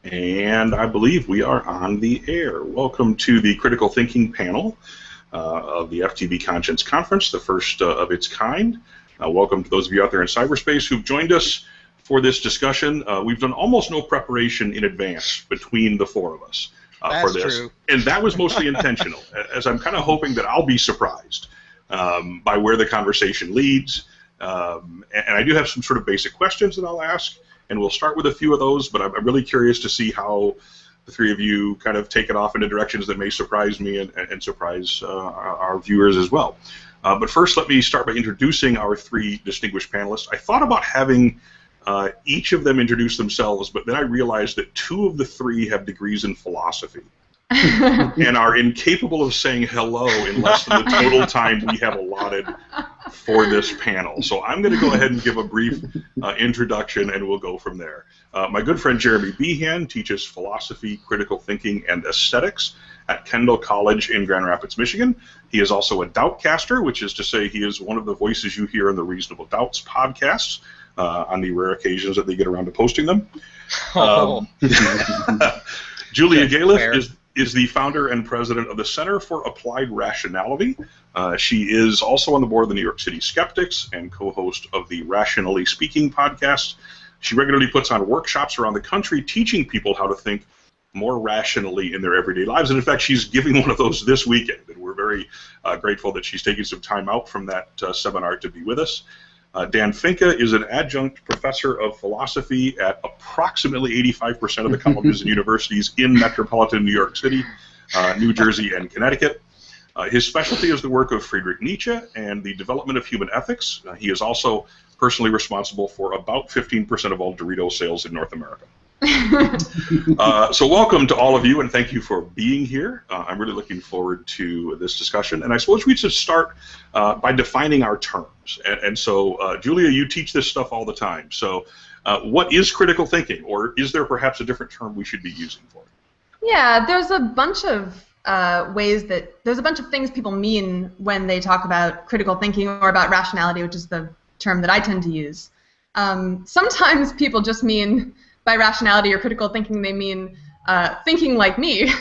And I believe we are on the air. Welcome to the Critical Thinking panel of the FTB Conscience Conference, the first of its kind. Welcome to those of you out there in cyberspace who've joined us for this discussion. We've done almost no preparation in advance between the four of us for this. True. And that was mostly intentional, as I'm kind of hoping that I'll be surprised by where the conversation leads. And I do have some sort of basic questions that I'll ask. And we'll start with a few of those, but I'm really curious to see how the three of you kind of take it off into directions that may surprise me and surprise our viewers as well. But first, let me start by introducing our three distinguished panelists. I thought about having each of them introduce themselves, but then I realized that two of the three have degrees in philosophy and are incapable of saying hello in less than the total time we have allotted for this panel. So I'm going to go ahead and give a brief introduction, and we'll go from there. My good friend Jeremy Beahan teaches philosophy, critical thinking, and aesthetics at Kendall College in Grand Rapids, Michigan. He is also a doubtcaster, which is to say he is one of the voices you hear in the Reasonable Doubts podcasts on the rare occasions that they get around to posting them. Julia Galef is the founder and president of the Center for Applied Rationality. She is also on the board of the New York City Skeptics and co-host of the Rationally Speaking podcast. She regularly puts on workshops around the country teaching people how to think more rationally in their everyday lives. And in fact, she's giving one of those this weekend. And we're very grateful that she's taking some time out from that seminar to be with us. Dan Finke is an adjunct professor of philosophy at approximately 85% of the colleges and universities in metropolitan New York City, New Jersey, and Connecticut. His specialty is the work of Friedrich Nietzsche and the development of human ethics. He is also personally responsible for about 15% of all Dorito sales in North America. So welcome to all of you, and thank you for being here. I'm really looking forward to this discussion, and I suppose we should start by defining our terms. And so, Julia, you teach this stuff all the time. So what is critical thinking, or is there perhaps a different term we should be using for it? Yeah, there's a bunch of there's a bunch of things people mean when they talk about critical thinking or about rationality, which is the term that I tend to use. Sometimes people just mean by rationality or critical thinking, they mean thinking like me.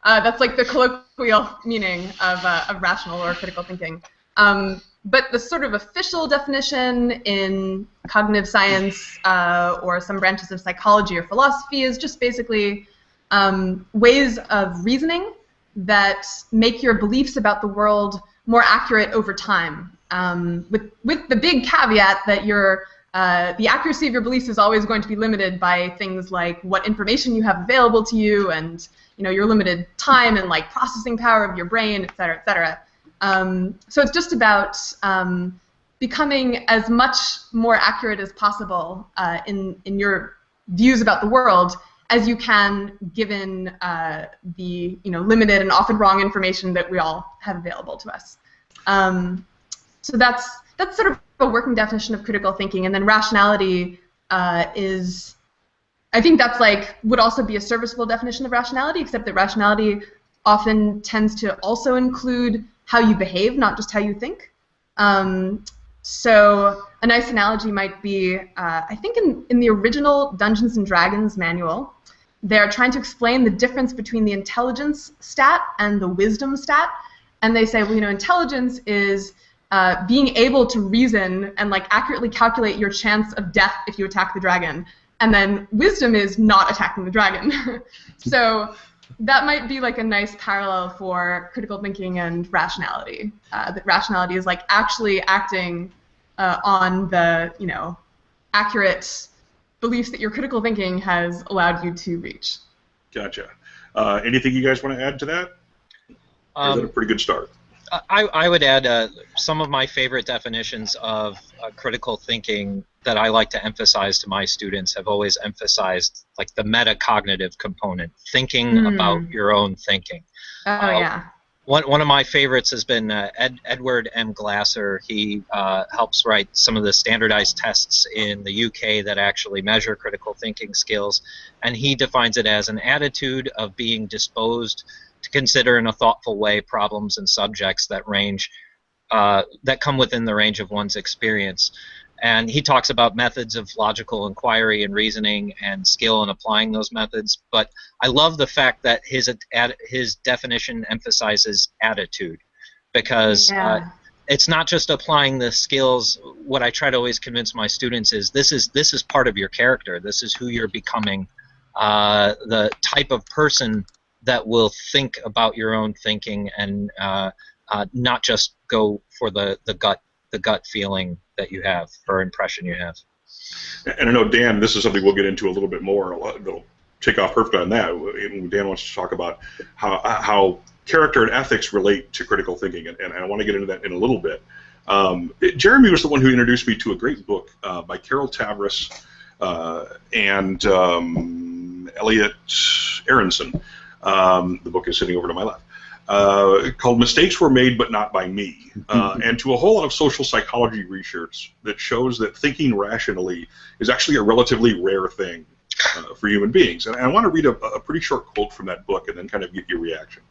That's like the colloquial meaning of rational or critical thinking. But the sort of official definition in cognitive science or some branches of psychology or philosophy is just basically ways of reasoning that make your beliefs about the world more accurate over time, with the big caveat that the accuracy of your beliefs is always going to be limited by things like what information you have available to you, and your limited time and like processing power of your brain, et cetera, et cetera. So it's just about becoming as much more accurate as possible in your views about the world as you can, given the limited and often wrong information that we all have available to us. So that's sort of a working definition of critical thinking, and then rationality is, I think that's would also be a serviceable definition of rationality, except that rationality often tends to also include how you behave, not just how you think. So a nice analogy might be, I think in the original Dungeons and Dragons manual, they're trying to explain the difference between the intelligence stat and the wisdom stat, and they say, well, intelligence is being able to reason and accurately calculate your chance of death if you attack the dragon, and then wisdom is not attacking the dragon. So that might be a nice parallel for critical thinking and rationality. That rationality is actually acting on the accurate beliefs that your critical thinking has allowed you to reach. Gotcha. Anything you guys want to add to that? Or is that a pretty good start? I would add some of my favorite definitions of critical thinking that I like to emphasize to my students have always emphasized the metacognitive component, thinking about your own thinking. Oh, yeah. One of my favorites has been Edward M. Glasser. He helps write some of the standardized tests in the UK that actually measure critical thinking skills, and he defines it as an attitude of being disposed to consider in a thoughtful way problems and subjects that range that come within the range of one's experience. And he talks about methods of logical inquiry and reasoning and skill in applying those methods. But I love the fact that his definition emphasizes attitude, because it's not just applying the skills. What I try to always convince my students is this is part of your character. This is who you're becoming, the type of person that will think about your own thinking and not just go for the gut feeling that you have or impression you have. And I know, Dan, this is something we'll get into a little bit more. It'll take off perfectly on that. Dan wants to talk about how character and ethics relate to critical thinking, and I want to get into that in a little bit. Jeremy was the one who introduced me to a great book by Carol Tavris and Elliot Aronson. The book is sitting over to my left. Called Mistakes Were Made But Not By Me, and to a whole lot of social psychology research that shows that thinking rationally is actually a relatively rare thing for human beings. And I want to read a pretty short quote from that book and then kind of get your reaction.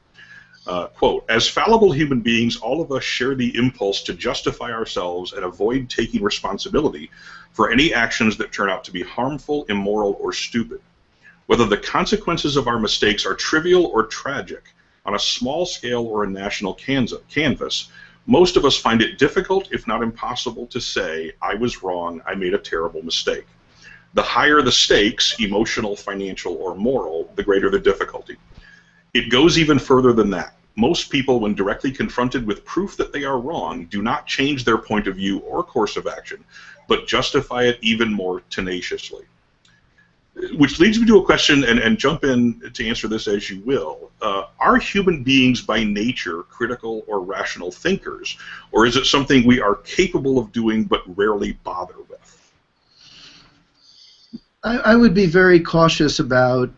Quote, "As fallible human beings, all of us share the impulse to justify ourselves and avoid taking responsibility for any actions that turn out to be harmful, immoral, or stupid. Whether the consequences of our mistakes are trivial or tragic, on a small scale or a national canvas, most of us find it difficult, if not impossible, to say, 'I was wrong, I made a terrible mistake.' The higher the stakes, emotional, financial, or moral, the greater the difficulty. It goes even further than that. Most people, when directly confronted with proof that they are wrong, do not change their point of view or course of action, but justify it even more tenaciously." Which leads me to a question, and jump in to answer this as you will. Are human beings by nature critical or rational thinkers, or is it something we are capable of doing but rarely bother with? I would be very cautious about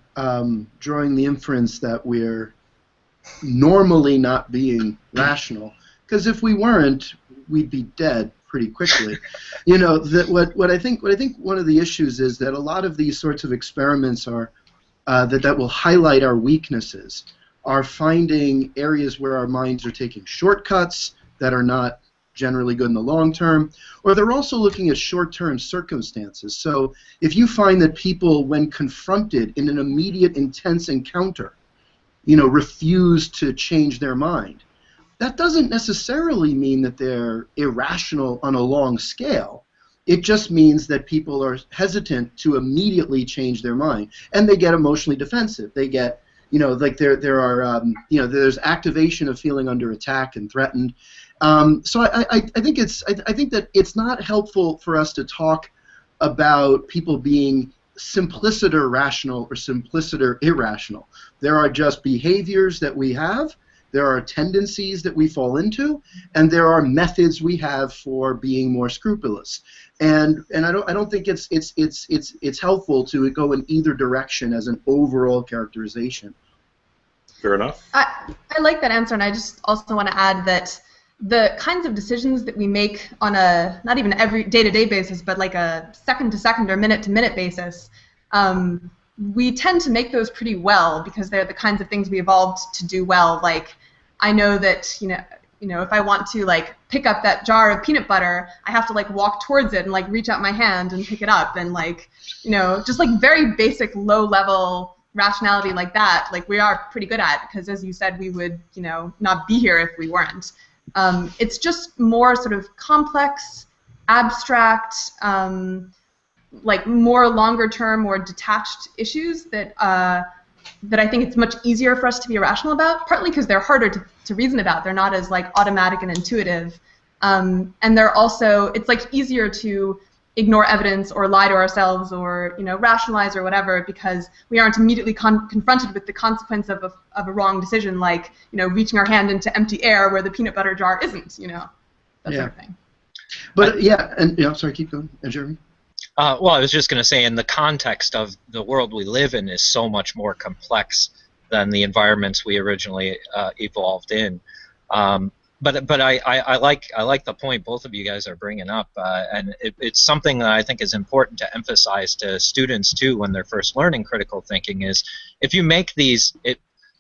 drawing the inference that we're normally not being rational, because if we weren't, we'd be dead pretty quickly. You know, what I think one of the issues is that a lot of these sorts of experiments are that will highlight our weaknesses, are finding areas where our minds are taking shortcuts that are not generally good in the long term, or they're also looking at short-term circumstances. So if you find that people, when confronted in an immediate, intense encounter, refuse to change their mind, that doesn't necessarily mean that they're irrational on a long scale. It just means that people are hesitant to immediately change their mind, and they get emotionally defensive. They get, like there's activation of feeling under attack and threatened. So I think that it's not helpful for us to talk about people being simpliciter rational or simpliciter irrational. There are just behaviors that we have. There are tendencies that we fall into, and there are methods we have for being more scrupulous. And I don't think it's helpful to go in either direction as an overall characterization. Fair enough. I like that answer, and I just also want to add that the kinds of decisions that we make on a not even every day-to-day basis, but like a second-to-second or minute-to-minute basis, we tend to make those pretty well because they're the kinds of things we evolved to do well. Like, I know that if I want to like pick up that jar of peanut butter, I have to like walk towards it and like reach out my hand and pick it up, and like just like very basic low-level rationality like that, like we are pretty good at, because as you said, we would not be here if we weren't. It's just more sort of complex, abstract, like more longer-term, more detached issues that I think it's much easier for us to be irrational about, partly because they're harder to reason about. They're not as like automatic and intuitive, and they're also, it's like easier to ignore evidence or lie to ourselves or rationalize or whatever, because we aren't immediately confronted with the consequence of a wrong decision, like reaching our hand into empty air where the peanut butter jar isn't, that sort of thing. But I'm sorry, keep going, Jeremy. Well, I was just going to say, in the context of the world we live in is so much more complex than the environments we originally evolved in. But I like the point both of you guys are bringing up, and it's something that I think is important to emphasize to students too when they're first learning critical thinking. Is if you make these,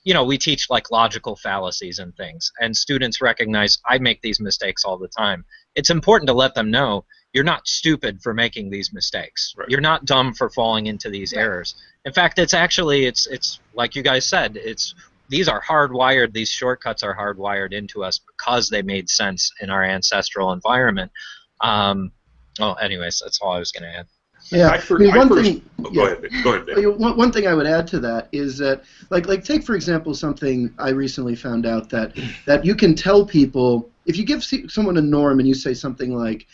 we teach like logical fallacies and things, and students recognize I make these mistakes all the time. It's important to let them know you're not stupid for making these mistakes. Right. You're not dumb for falling into these errors. In fact, it's actually it's like you guys said. These are hardwired. These shortcuts are hardwired into us because they made sense in our ancestral environment. Well, anyways, that's all I was going to add. Yeah, Go ahead, Dave. One thing I would add to that is that, like take for example something I recently found out that you can tell people, if you give someone a norm and you say something like,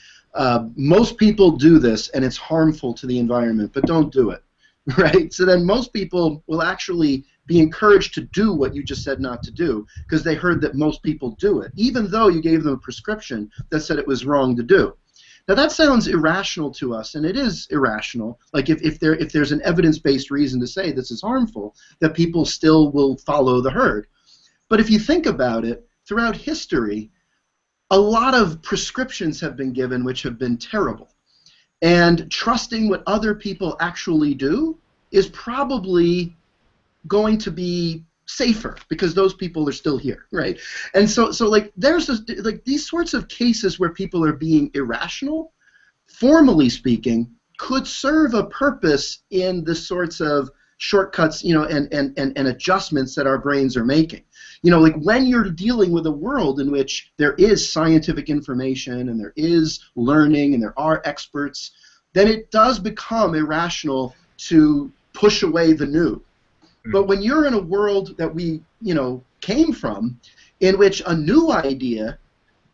most people do this and it's harmful to the environment, but don't do it, right? So then most people will actually be encouraged to do what you just said not to do because they heard that most people do it, even though you gave them a prescription that said it was wrong to do. Now that sounds irrational to us, and it is irrational. Like if there's an evidence-based reason to say this is harmful, that people still will follow the herd. But if you think about it, throughout history, a lot of prescriptions have been given which have been terrible. And trusting what other people actually do is probably going to be safer because those people are still here, right? And so like there's this, like these sorts of cases where people are being irrational, formally speaking, could serve a purpose in the sorts of shortcuts, and adjustments that our brains are making. Like when you're dealing with a world in which there is scientific information and there is learning and there are experts, then it does become irrational to push away the new. But when you're in a world that we, came from, in which a new idea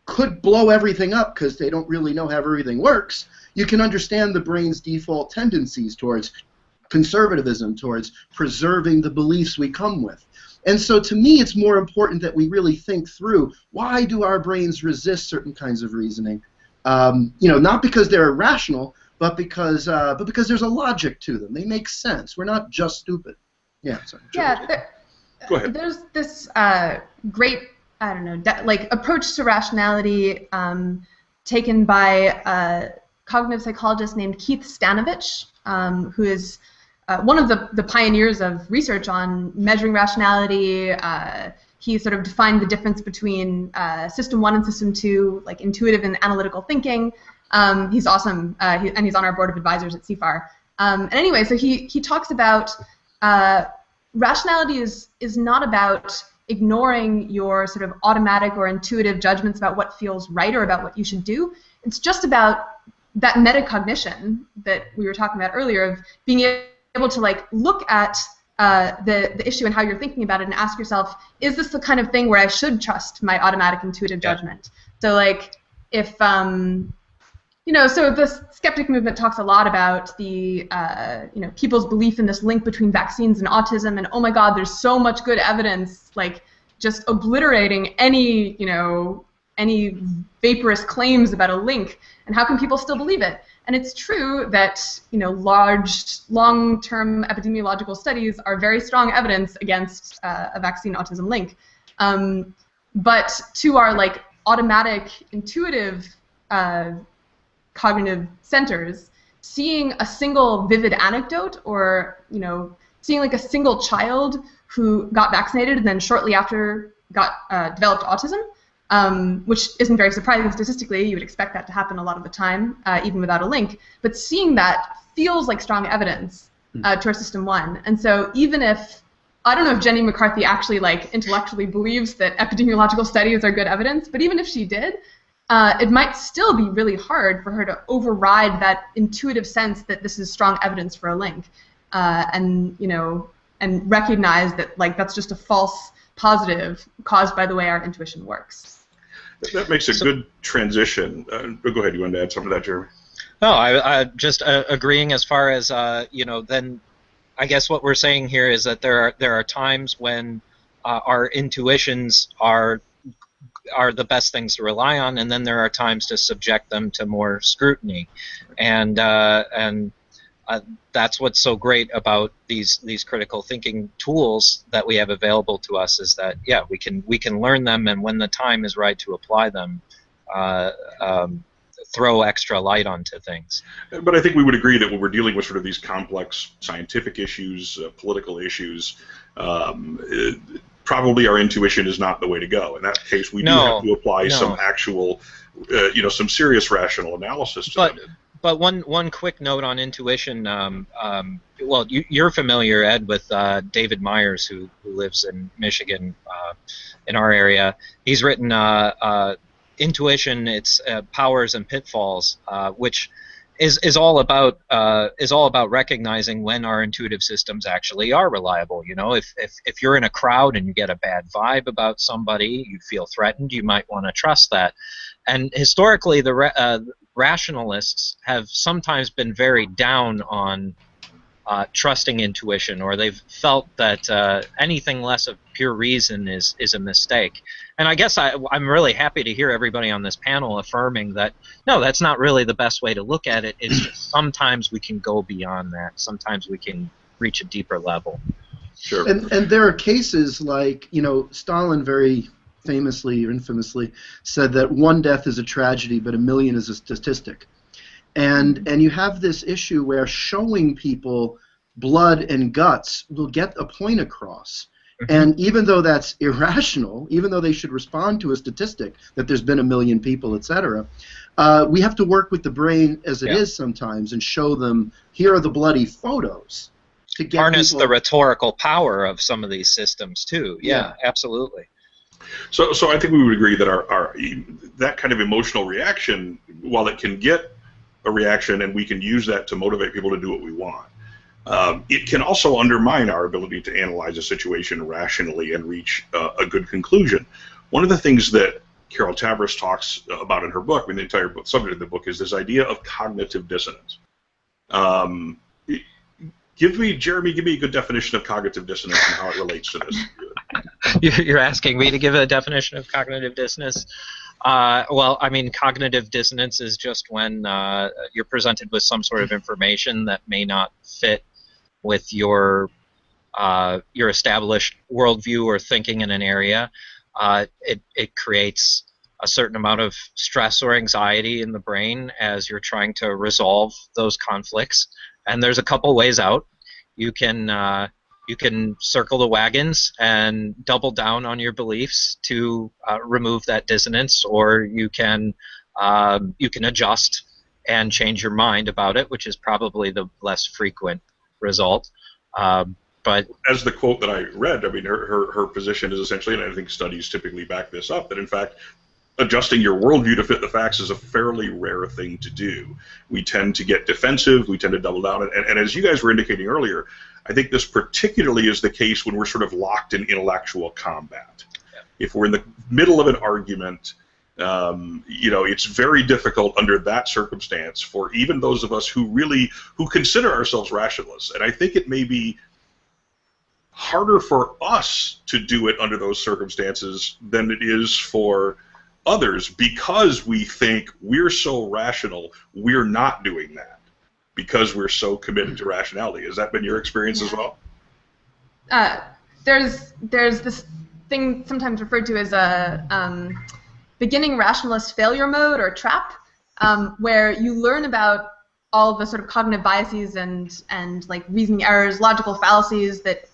could blow everything up because they don't really know how everything works, you can understand the brain's default tendencies towards conservatism, towards preserving the beliefs we come with. And so to me, it's more important that we really think through, why do our brains resist certain kinds of reasoning? Not because they're irrational, but because there's a logic to them. They make sense. We're not just stupid. Yeah. Sorry. Go ahead. There's this great, approach to rationality taken by a cognitive psychologist named Keith Stanovich, who is one of the pioneers of research on measuring rationality. He sort of defined the difference between System 1 and System 2, like intuitive and analytical thinking. He's awesome, and he's on our board of advisors at CFAR. And anyway, so he talks about rationality is not about ignoring your sort of automatic or intuitive judgments about what feels right or about what you should do. It's just about that metacognition that we were talking about earlier, of being able to look at the issue and how you're thinking about it and ask yourself, is this the kind of thing where I should trust my automatic intuitive judgment? So if so the skeptic movement talks a lot about the people's belief in this link between vaccines and autism, and oh my God, there's so much good evidence, just obliterating any vaporous claims about a link, and how can people still believe it? And it's true that large, long-term epidemiological studies are very strong evidence against a vaccine-autism link, but to our automatic, intuitive cognitive centers, seeing a single vivid anecdote, or seeing a single child who got vaccinated and then shortly after developed autism, which isn't very surprising statistically. You would expect that to happen a lot of the time, even without a link. But seeing that feels like strong evidence to our System 1. And so even if, I don't know if Jenny McCarthy actually intellectually believes that epidemiological studies are good evidence, but even if she did, it might still be really hard for her to override that intuitive sense that this is strong evidence for a link, and recognize that that's just a false positive caused by the way our intuition works. That makes a good transition. Go ahead. You wanted to add something to that, Jeremy? No, I just agreeing as far as then I guess what we're saying here is that there are times when our intuitions are the best things to rely on, and then there are times to subject them to more scrutiny, and that's what's so great about these critical thinking tools that we have available to us, is that we can learn them, and when the time is right to apply them, throw extra light onto things. But I think we would agree that when we're dealing with sort of these complex scientific issues, political issues, probably our intuition is not the way to go. In that case, we do have to apply some actual, some serious rational analysis to them. But one quick note on intuition. Well, you're familiar, Ed, with David Myers, who lives in Michigan, in our area. He's written Intuition, its Powers and Pitfalls, which is all about recognizing when our intuitive systems actually are reliable. You know, if you're in a crowd and you get a bad vibe about somebody, you feel threatened, you might want to trust that. And historically, the rationalists have sometimes been very down on trusting intuition, or they've felt that anything less of pure reason is a mistake. And I guess I'm really happy to hear everybody on this panel affirming that, no, that's not really the best way to look at it. It's just sometimes we can go beyond that. Sometimes we can reach a deeper level. Sure. And there are cases like, Stalin very famously or infamously said that one death is a tragedy, but a million is a statistic. And you have this issue where showing people blood and guts will get a point across. And even though that's irrational, even though they should respond to a statistic that there's been a million people, etc., we have to work with the brain as it is sometimes and show them, here are the bloody photos. To get harness people... the rhetorical power of some of these systems too. Yeah. Absolutely. So I think we would agree that our that kind of emotional reaction, while it can get a reaction and we can use that to motivate people to do what we want, it can also undermine our ability to analyze a situation rationally and reach a good conclusion. One of the things that Carol Tavris talks about in her book, the entire subject of the book, is this idea of cognitive dissonance. Jeremy, give me a good definition of cognitive dissonance and how it relates to this. You're asking me to give a definition of cognitive dissonance? Well, I mean, cognitive dissonance is just when you're presented with some sort of information that may not fit with your established worldview or thinking in an area. It creates a certain amount of stress or anxiety in the brain as you're trying to resolve those conflicts. And there's a couple ways out. You can circle the wagons and double down on your beliefs to remove that dissonance, or you can adjust and change your mind about it, which is probably the less frequent result. But as the quote that I read, I mean, her position is essentially, and I think studies typically back this up, that in fact adjusting your worldview to fit the facts is a fairly rare thing to do. We tend to get defensive, we tend to double down, and as you guys were indicating earlier, I think this particularly is the case when we're sort of locked in intellectual combat. Yeah. If we're in the middle of an argument, it's very difficult under that circumstance for even those of us who consider ourselves rationalists, and I think it may be harder for us to do it under those circumstances than it is for others, because we think we're so rational, we're not doing that because we're so committed to rationality. Has that been your experience as well? There's this thing sometimes referred to as a beginning rationalist failure mode or trap, where you learn about all the sort of cognitive biases and like reasoning errors, logical fallacies that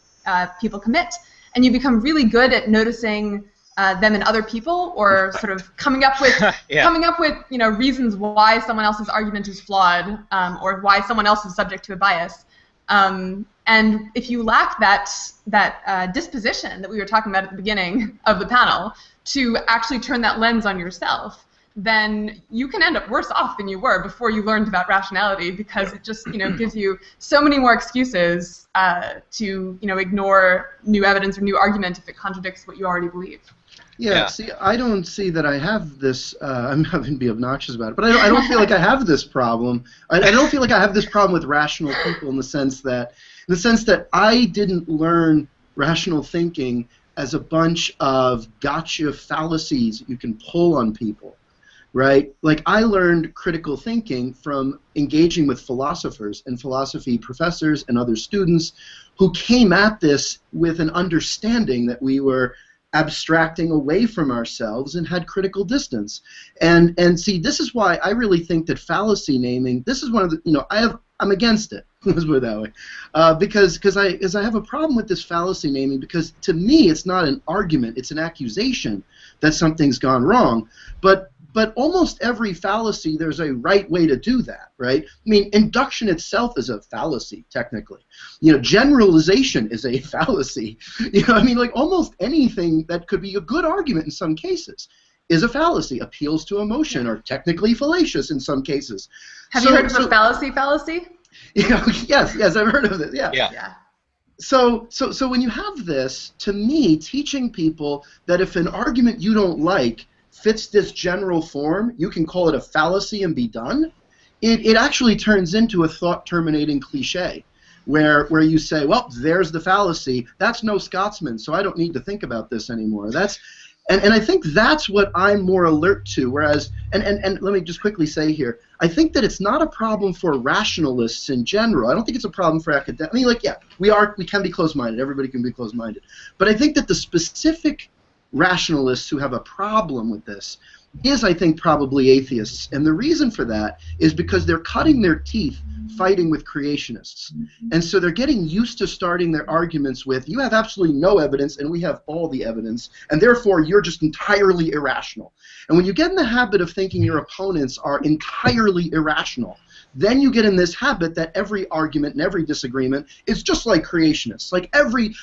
people commit, and you become really good at noticing them in other people, or sort of coming up with reasons why someone else's argument is flawed, or why someone else is subject to a bias. And if you lack that disposition that we were talking about at the beginning of the panel to actually turn that lens on yourself, then you can end up worse off than you were before you learned about rationality, because it just gives you so many more excuses to ignore new evidence or new argument if it contradicts what you already believe. Yeah, see, I don't see that I have this, I'm not going to be obnoxious about it, but I don't feel like I have this problem. I don't feel like I have this problem with rational people in the sense that I didn't learn rational thinking as a bunch of gotcha fallacies you can pull on people, right? Like, I learned critical thinking from engaging with philosophers and philosophy professors and other students who came at this with an understanding that we were abstracting away from ourselves and had critical distance. And see, this is why I really think that fallacy naming, this is one of the, I'm against it. Let's put it that way, because I have a problem with this fallacy naming, because to me it's not an argument, it's an accusation that something's gone wrong. But almost every fallacy, there's a right way to do that, right? I mean, induction itself is a fallacy, technically. You know, generalization is a fallacy. You know, I mean, like almost anything that could be a good argument in some cases is a fallacy. Appeals to emotion are technically fallacious in some cases. Have you heard of a fallacy? You know, yes, I've heard of it. Yeah. So when you have this, to me, teaching people that if an argument you don't like fits this general form, you can call it a fallacy and be done, it actually turns into a thought-terminating cliche, where you say, well, there's the fallacy, that's no Scotsman, so I don't need to think about this anymore. And I think that's what I'm more alert to, whereas, and let me just quickly say here, I think that it's not a problem for rationalists in general. I don't think it's a problem for academics. I mean, like, yeah, we can be closed-minded, everybody can be closed-minded, but I think that the specific rationalists who have a problem with this is, I think, probably atheists. And the reason for that is because they're cutting their teeth fighting with creationists. And so they're getting used to starting their arguments with, you have absolutely no evidence and we have all the evidence, and therefore you're just entirely irrational. And when you get in the habit of thinking your opponents are entirely irrational, then you get in this habit that every argument and every disagreement is just like creationists. Like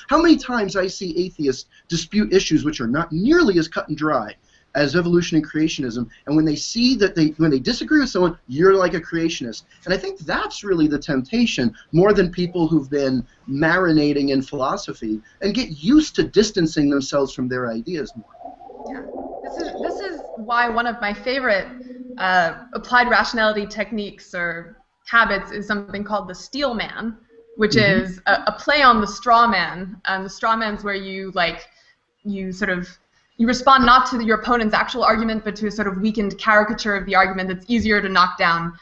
how many times I see atheists dispute issues which are not nearly as cut and dry as evolution and creationism, and when they see that when they disagree with someone, you're like a creationist. And I think that's really the temptation, more than people who've been marinating in philosophy and get used to distancing themselves from their ideas more. Yeah, this is why one of my favorite applied rationality techniques or habits is something called the steel man, which is a play on the straw man. The straw man's where you respond not to your opponent's actual argument, but to a sort of weakened caricature of the argument that's easier to knock down.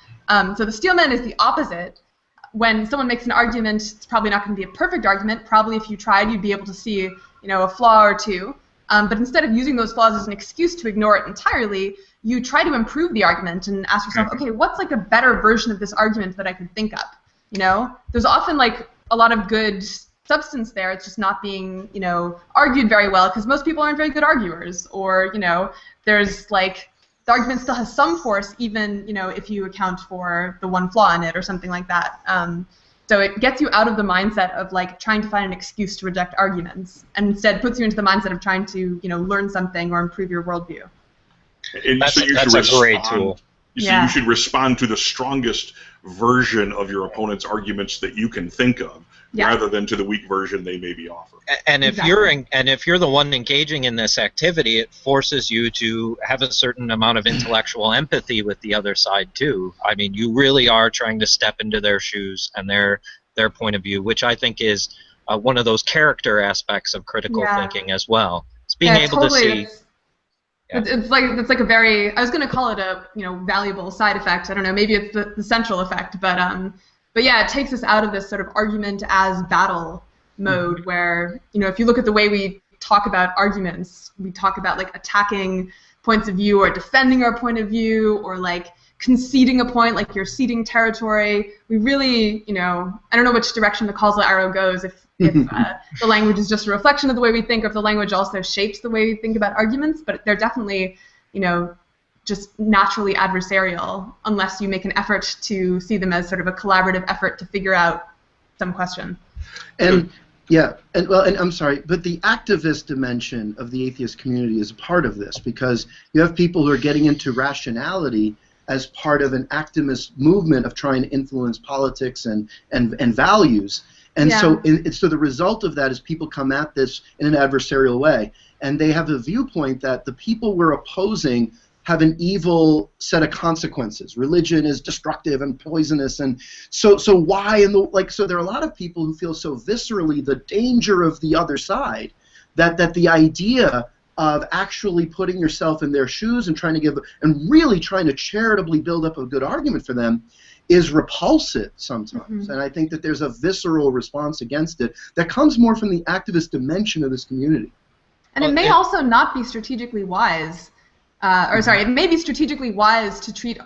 So the steel man is the opposite. When someone makes an argument, it's probably not going to be a perfect argument. Probably if you tried, you'd be able to see, a flaw or two. But instead of using those flaws as an excuse to ignore it entirely, you try to improve the argument and ask yourself, okay, what's like a better version of this argument that I could think up? There's often like a lot of good substance there. It's just not being, argued very well because most people aren't very good arguers, or there's like the argument still has some force even if you account for the one flaw in it or something like that. So it gets you out of the mindset of like trying to find an excuse to reject arguments, and instead puts you into the mindset of trying to learn something or improve your worldview. And that's a great tool. You should respond to the strongest version of your opponent's arguments that you can think of, rather than to the weak version they may be offering. And if you're the one engaging in this activity, it forces you to have a certain amount of intellectual empathy with the other side too. I mean, you really are trying to step into their shoes and their point of view, which I think is one of those character aspects of critical thinking as well. It's being able to see. It's like a very, I was going to call it a valuable side effect. I don't know, maybe it's the central effect, but yeah, it takes us out of this sort of argument as battle mode where if you look at the way we talk about arguments, we talk about like attacking points of view or defending our point of view or like conceding a point, like you're ceding territory. We really, I don't know which direction the causal arrow goes, if the language is just a reflection of the way we think, or if the language also shapes the way we think about arguments, but they're definitely, just naturally adversarial unless you make an effort to see them as sort of a collaborative effort to figure out some question. And I'm sorry, but the activist dimension of the atheist community is a part of this, because you have people who are getting into rationality as part of an activist movement of trying to influence politics and values. And so the result of that is people come at this in an adversarial way, and they have a viewpoint that the people we're opposing have an evil set of consequences. Religion is destructive and poisonous, and so why? And so there are a lot of people who feel so viscerally the danger of the other side that the idea of actually putting yourself in their shoes and really trying to charitably build up a good argument for them is repulsive sometimes. And I think that there's a visceral response against it that comes more from the activist dimension of this community. And it may also not be strategically wise, it may be strategically wise to treat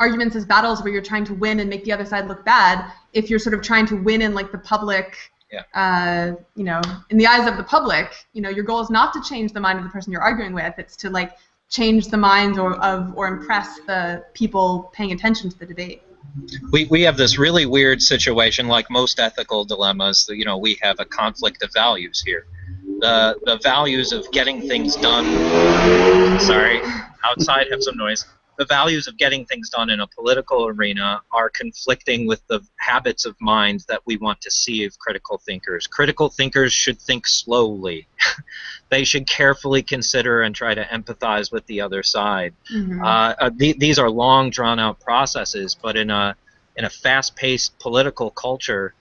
arguments as battles where you're trying to win and make the other side look bad. If you're sort of trying to win in like the public, you know, in the eyes of the public, you know, your goal is not to change the mind of the person you're arguing with. It's to like change the minds or impress the people paying attention to the debate. We have this really weird situation, like most ethical dilemmas. You know, we have a conflict of values here. The values of getting things done. Sorry, outside have some noise. The values of getting things done in a political arena are conflicting with the habits of mind that we want to see of critical thinkers. Critical thinkers should think slowly. They should carefully consider and try to empathize with the other side. These are long, drawn-out processes, but in a fast-paced political culture,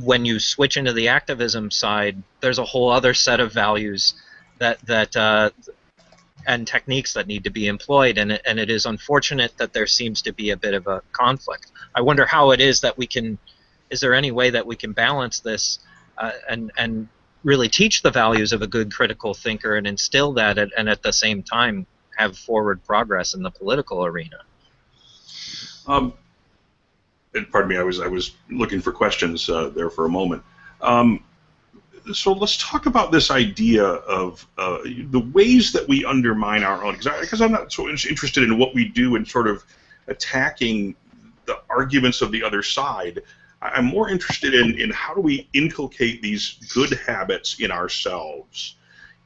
when you switch into the activism side, there's a whole other set of values and techniques that need to be employed, and it is unfortunate that there seems to be a bit of a conflict. I wonder how it is that we can, is there any way that we can balance this and really teach the values of a good critical thinker and instill that and at the same time have forward progress in the political arena? And pardon me, I was looking for questions there for a moment. So let's talk about this idea of the ways that we undermine our own, because I'm not so interested in what we do in sort of attacking the arguments of the other side. I'm more interested in how do we inculcate these good habits in ourselves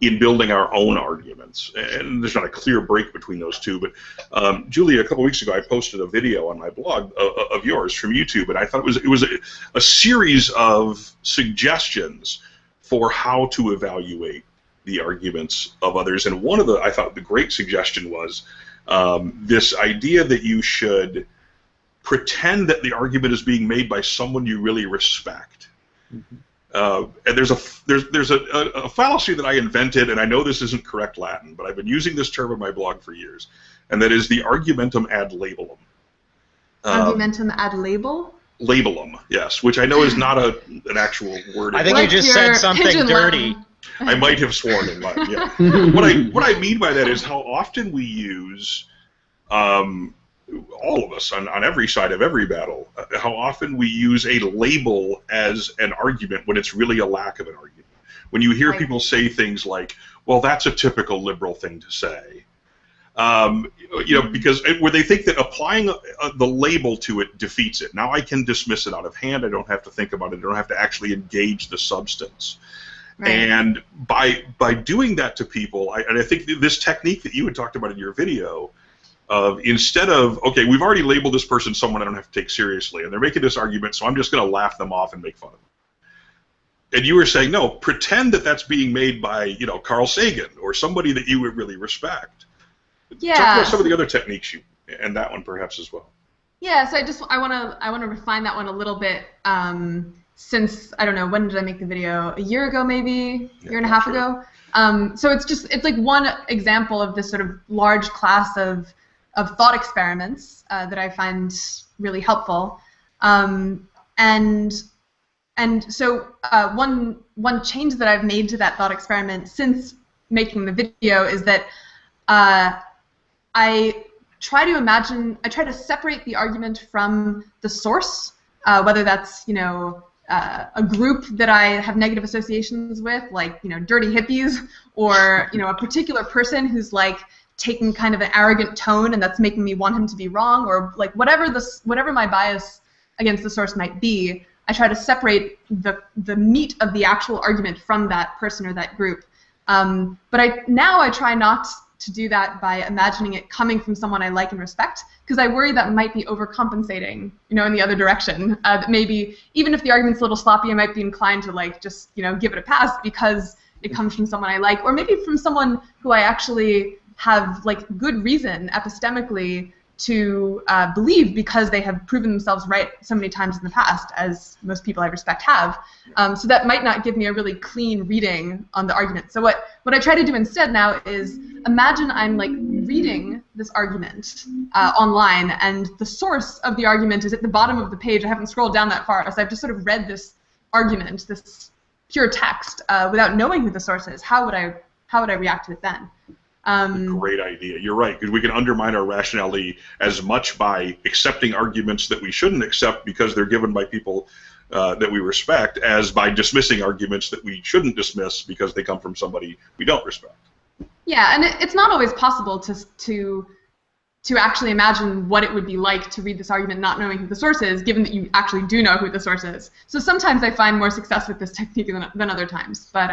in building our own arguments. And there's not a clear break between those two, but Julia, a couple weeks ago I posted a video on my blog of yours from YouTube, and I thought it was a series of suggestions for how to evaluate the arguments of others. And one of I thought the great suggestion was this idea that you should pretend that the argument is being made by someone you really respect. And there's a fallacy that I invented, and I know this isn't correct Latin, but I've been using this term in my blog for years, and that is the argumentum ad labellum. Argumentum ad label? Labellum, yes, which I know is not an actual word. I think you just said something dirty. I might have sworn in Latin, yeah. What I mean by that is how often we use, all of us on every side of every battle, how often we use a label as an argument when it's really a lack of an argument. When you hear people say things like, well, that's a typical liberal thing to say. You know, because where they think that applying the label to it defeats it. Now I can dismiss it out of hand. I don't have to think about it. I don't have to actually engage the substance. Right. And by doing that to people, and I think this technique that you had talked about in your video, instead of, okay, we've already labeled this person someone I don't have to take seriously, and they're making this argument, so I'm just going to laugh them off and make fun of them. And you were saying, no, pretend that that's being made by, you know, Carl Sagan or somebody that you would really respect. Yeah. Talk about some of the other techniques and that one perhaps as well. Yeah, so I want to refine that one a little bit. Since I don't know, when did I make the video? A year ago, maybe a year and a half ago. So it's like one example of this sort of large class of thought experiments that I find really helpful. And so one change that I've made to that thought experiment since making the video is that I try to separate the argument from the source, whether that's, you know, a group that I have negative associations with, like, you know, dirty hippies, or, you know, a particular person who's like taking kind of an arrogant tone and that's making me want him to be wrong, or like whatever my bias against the source might be. I try to separate the meat of the actual argument from that person or that group. But I try not to do that by imagining it coming from someone I like and respect, because I worry that might be overcompensating, you know, in the other direction. That maybe even if the argument's a little sloppy, I might be inclined to like just, you know, give it a pass because it comes from someone I like, or maybe from someone who I actually have like good reason epistemically to believe, because they have proven themselves right so many times in the past, as most people I respect have. So that might not give me a really clean reading on the argument. So what I try to do instead now is imagine I'm like reading this argument online, and the source of the argument is at the bottom of the page. I haven't scrolled down that far, so I've just sort of read this argument, this pure text, without knowing who the source is. How would I react to it then? Great idea. You're right, because we can undermine our rationality as much by accepting arguments that we shouldn't accept because they're given by people that we respect, as by dismissing arguments that we shouldn't dismiss because they come from somebody we don't respect. Yeah, and it's not always possible to actually imagine what it would be like to read this argument not knowing who the source is, given that you actually do know who the source is. So sometimes I find more success with this technique than other times. But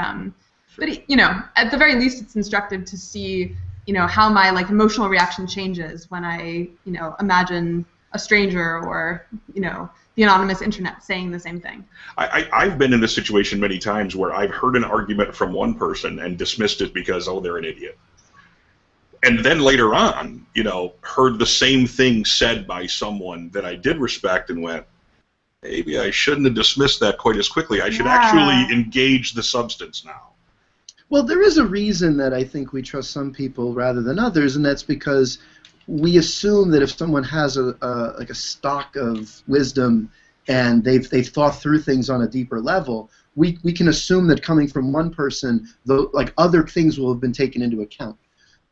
you know, at the very least, it's instructive to see, you know, how my emotional reaction changes when I, you know, imagine a stranger or, you know, the anonymous internet saying the same thing. I've been in this situation many times where I've heard an argument from one person and dismissed it because, oh, they're an idiot. And then later on, you know, heard the same thing said by someone that I did respect and went, maybe I shouldn't have dismissed that quite as quickly. I should actually engage the substance now. Well, there is a reason that I think we trust some people rather than others, and that's because we assume that if someone has a stock of wisdom and they've thought through things on a deeper level, we can assume that coming from one person, other things will have been taken into account.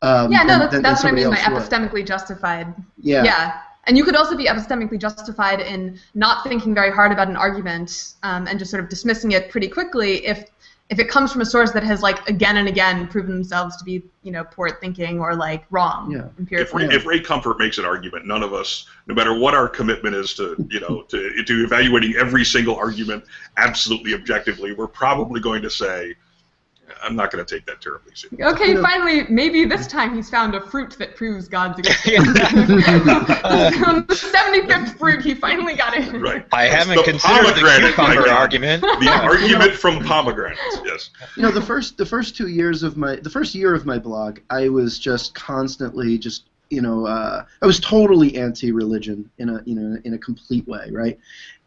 Yeah, no, that's what I mean by epistemically justified. Yeah. Yeah. And you could also be epistemically justified in not thinking very hard about an argument and just sort of dismissing it pretty quickly if it comes from a source that has again and again proven themselves to be, you know, poor at thinking or wrong empirically. If Ray Comfort makes an argument, none of us, no matter what our commitment is to, you know, to evaluating every single argument absolutely objectively, we're probably going to say, I'm not going to take that terribly seriously. Okay, finally, maybe this time he's found a fruit that proves God's existence. On the 75th fruit, he finally got it. Right. I haven't considered the cucumber argument. The argument from pomegranates, yes. You know, the first year of my blog, I was just constantly I was totally anti-religion in a complete way, right?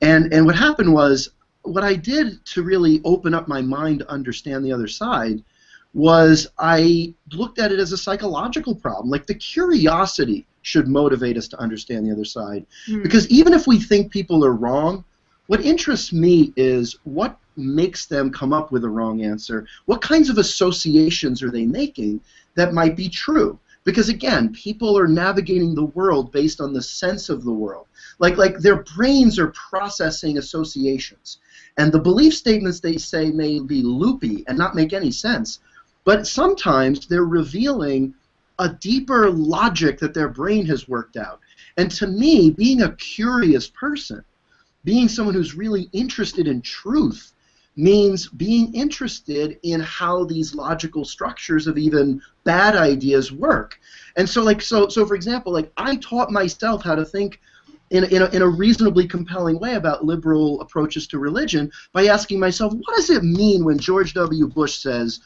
And what happened was, what I did to really open up my mind to understand the other side was I looked at it as a psychological problem. Like, the curiosity should motivate us to understand the other side. Because even if we think people are wrong, what interests me is what makes them come up with a wrong answer. What kinds of associations are they making that might be true? Because, again, people are navigating the world based on the sense of the world. Like their brains are processing associations. And the belief statements they say may be loopy and not make any sense, but sometimes they're revealing a deeper logic that their brain has worked out. And to me, being a curious person, being someone who's really interested in truth, means being interested in how these logical structures of even bad ideas work. And so, for example, I taught myself how to think in a reasonably compelling way about liberal approaches to religion by asking myself, what does it mean when George W. Bush says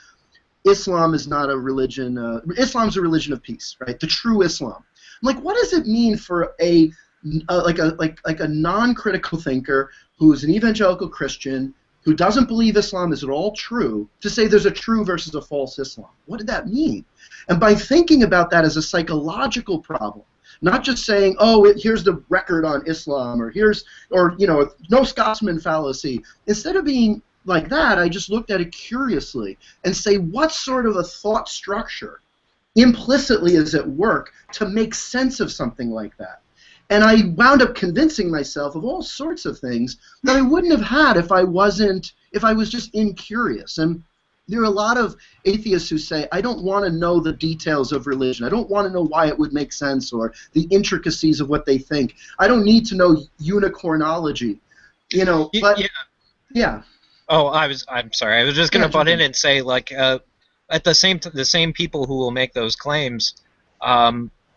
Islam is not a religion, Islam's a religion of peace, right? The true Islam. I'm like, what does it mean for a non-critical thinker who is an evangelical Christian who doesn't believe Islam is at all true to say there's a true versus a false Islam? What did that mean? And by thinking about that as a psychological problem, not just saying, oh, here's the record on Islam, or no Scotsman fallacy. Instead of being like that, I just looked at it curiously and say, what sort of a thought structure implicitly is at work to make sense of something like that? And I wound up convincing myself of all sorts of things that I wouldn't have had if I was just incurious. And there are a lot of atheists who say, I don't want to know the details of religion. I don't want to know why it would make sense or the intricacies of what they think. I don't need to know unicornology. You know, but yeah. Oh, I'm sorry. I was just going to butt in and say, at the same people who will make those claims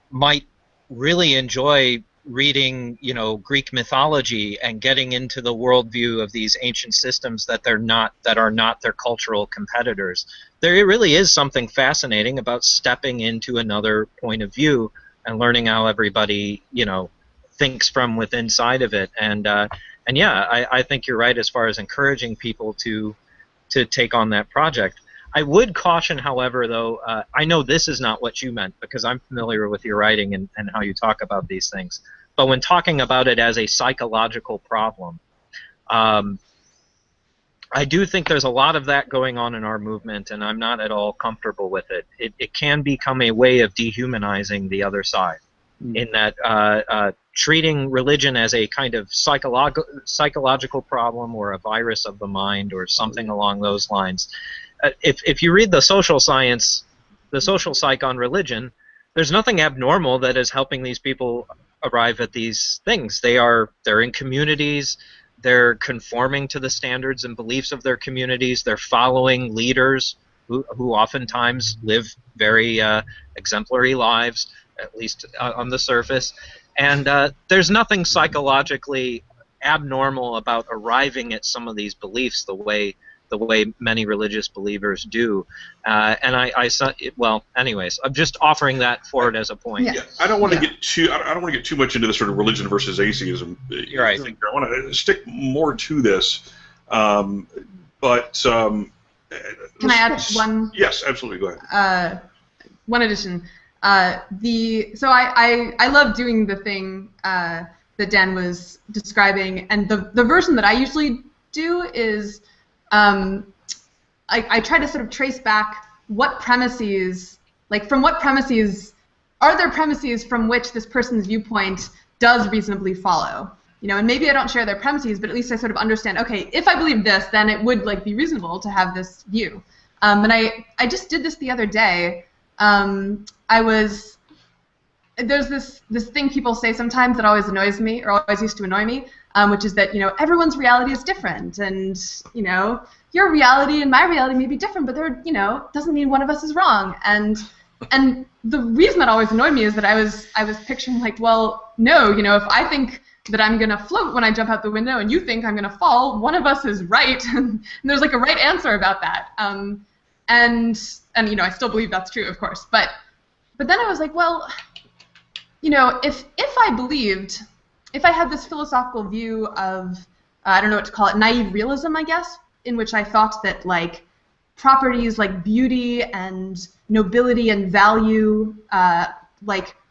might really enjoy reading, Greek mythology and getting into the worldview of these ancient systems that are not their cultural competitors. There really is something fascinating about stepping into another point of view and learning how everybody, thinks from within side of it. And yeah, I think you're right as far as encouraging people to take on that project. I would caution, however, though, I know this is not what you meant because I'm familiar with your writing and how you talk about these things. But when talking about it as a psychological problem, I do think there's a lot of that going on in our movement, and I'm not at all comfortable with it. It can become a way of dehumanizing the other side, in that treating religion as a kind of psychological problem or a virus of the mind or something along those lines. If you read the social science, the social psych on religion, there's nothing abnormal that is helping these people arrive at these things. They're in communities. They're conforming to the standards and beliefs of their communities. They're following leaders who oftentimes live very exemplary lives, at least on the surface. And there's nothing psychologically abnormal about arriving at some of these beliefs the way many religious believers do. Well, anyways, I'm just offering that forward as a point. Yeah. I don't want to get too much into the sort of religion versus atheism. You're right. I want to stick more to this, but can I add one? Yes, absolutely. Go ahead. One addition. So I love doing the thing that Dan was describing, and the version that I usually do is I try to sort of trace back what premises, from what premises, are there premises from which this person's viewpoint does reasonably follow? And maybe I don't share their premises, but at least I sort of understand, okay, if I believe this, then it would be reasonable to have this view. And I just did this the other day. There's this thing people say sometimes that always annoys me, or always used to annoy me, which is that everyone's reality is different, and your reality and my reality may be different, but doesn't mean one of us is wrong. And the reason that always annoyed me is that I was picturing well, no, if I think that I'm gonna float when I jump out the window and you think I'm gonna fall, one of us is right, and there's a right answer about that. And I still believe that's true, of course, but then I was well, if I had this philosophical view of, I don't know what to call it, naive realism, I guess, in which I thought that properties like beauty and nobility and value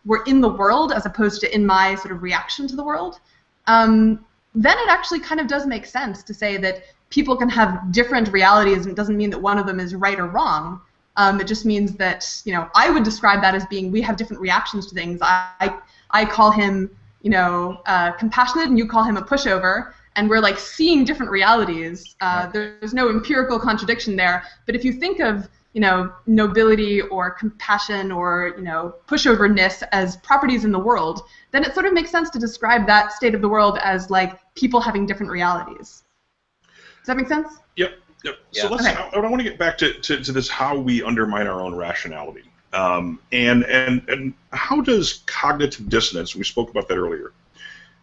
were in the world as opposed to in my sort of reaction to the world, then it actually kind of does make sense to say that people can have different realities, and it doesn't mean that one of them is right or wrong. It just means that, I would describe that as being, we have different reactions to things. I call him, compassionate, and you call him a pushover, and we're seeing different realities. There's no empirical contradiction there. But if you think of, nobility or compassion or, pushoverness as properties in the world, then it sort of makes sense to describe that state of the world as people having different realities. Does that make sense? Yep. Yeah. So I want to get back to this, how we undermine our own rationality. And how does cognitive dissonance, we spoke about that earlier,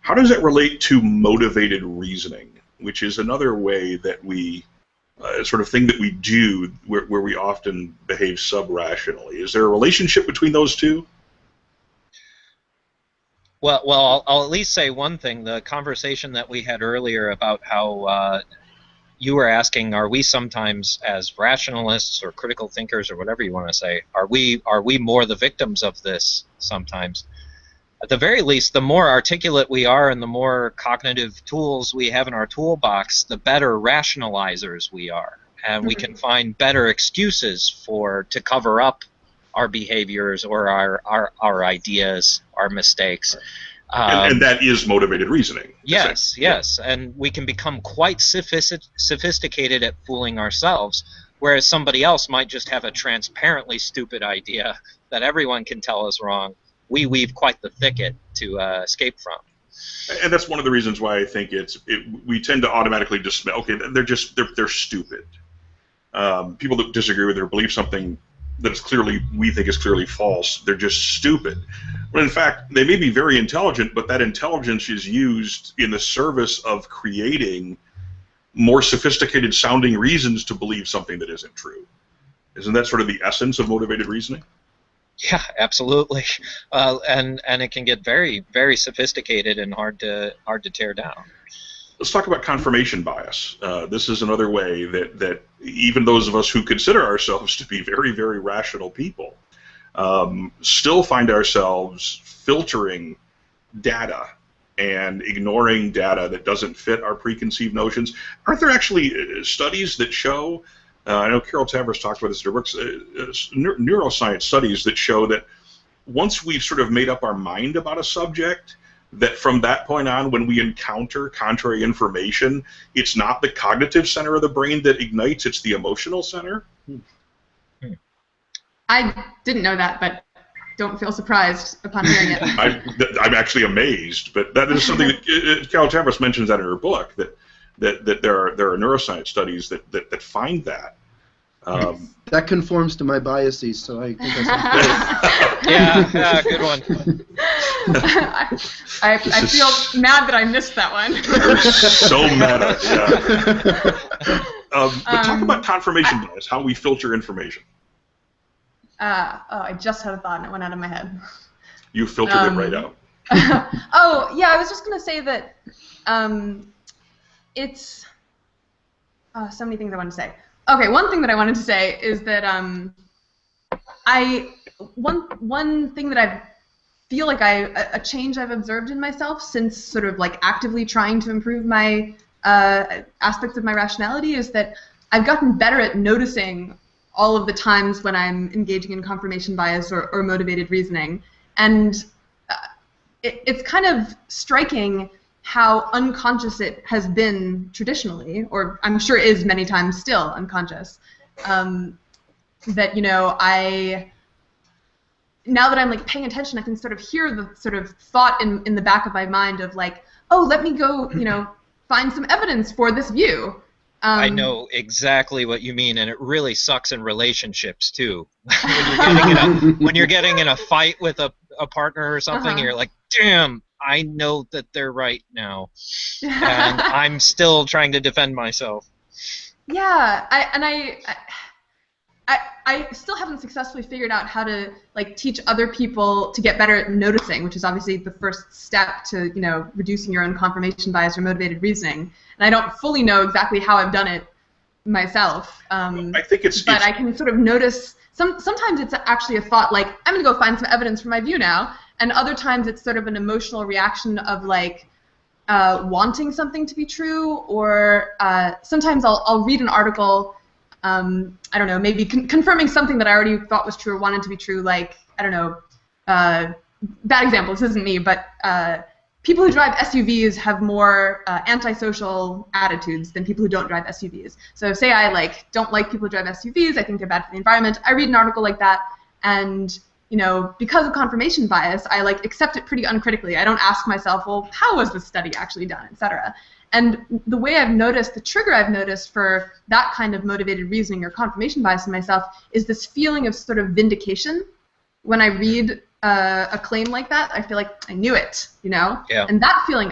how does that relate to motivated reasoning, which is another way that we, sort of thing that we do where we often behave sub-rationally? Is there a relationship between those two? Well, I'll at least say one thing. The conversation that we had earlier about how you were asking, are we sometimes, as rationalists or critical thinkers or whatever you want to say, are we more the victims of this sometimes? At the very least, the more articulate we are and the more cognitive tools we have in our toolbox, the better rationalizers we are. And we can find better excuses to cover up our behaviors or our ideas, our mistakes. And that is motivated reasoning. Yes, and we can become quite sophisticated at fooling ourselves, whereas somebody else might just have a transparently stupid idea that everyone can tell is wrong. We weave quite the thicket to escape from. And that's one of the reasons why I think we tend to automatically dismiss. Okay, they're stupid. People that disagree with or believe something that we think is clearly false, they're just stupid. But in fact, they may be very intelligent, but that intelligence is used in the service of creating more sophisticated sounding reasons to believe something that isn't true. Isn't that sort of the essence of motivated reasoning? Yeah, absolutely. And it can get very, very sophisticated and hard to tear down. Let's talk about confirmation bias. This is another way that even those of us who consider ourselves to be very, very rational people still find ourselves filtering data and ignoring data that doesn't fit our preconceived notions. Aren't there actually studies that show, I know Carol Tavris talked about this in her books, neuroscience studies that show that once we've sort of made up our mind about a subject, that from that point on, when we encounter contrary information, it's not the cognitive center of the brain that ignites, it's the emotional center? I didn't know that, but don't feel surprised upon hearing it. I'm actually amazed, but that is something that Carol Tavris mentions that in her book, that there are neuroscience studies that find that. That conforms to my biases, so I think that's yeah, good one. I feel mad that I missed that one. You're so meta, yeah. But talk about confirmation bias, how we filter information. I just had a thought and it went out of my head. You filtered it right out. Oh, yeah, I was just going to say that it's... so many things I wanted to say. Okay, one thing that I wanted to say is that one thing that I feel like a change I've observed in myself since sort of like actively trying to improve my aspects of my rationality is that I've gotten better at noticing all of the times when I'm engaging in confirmation bias or motivated reasoning. And it's kind of striking how unconscious it has been traditionally, or I'm sure is many times still unconscious, that, you know, now that I'm like paying attention, I can sort of hear the sort of thought in the back of my mind of like, oh, let me go, you know, find some evidence for this view. I know exactly what you mean, and it really sucks in relationships too. when you're getting in a fight with a partner or something, you're like, damn, I know that they're right now, and I'm still trying to defend myself. Yeah, I still haven't successfully figured out how to like teach other people to get better at noticing, which is obviously the first step to, you know, reducing your own confirmation bias or motivated reasoning. And I don't fully know exactly how I've done it myself. I think but I can sort of notice. Sometimes it's actually a thought like, I'm going to go find some evidence for my view now, and other times it's sort of an emotional reaction of like wanting something to be true, or sometimes I'll read an article. I don't know, maybe confirming something that I already thought was true or wanted to be true, like, I don't know, bad example, this isn't me, but people who drive SUVs have more antisocial attitudes than people who don't drive SUVs. So say I like don't like people who drive SUVs, I think they're bad for the environment, I read an article like that, and you know, because of confirmation bias, I like accept it pretty uncritically. I don't ask myself, well, how was this study actually done, etc. And the way I've noticed, the trigger I've noticed for that kind of motivated reasoning or confirmation bias in myself is this feeling of sort of vindication. When I read a claim like that, I feel like I knew it, you know? Yeah. And that feeling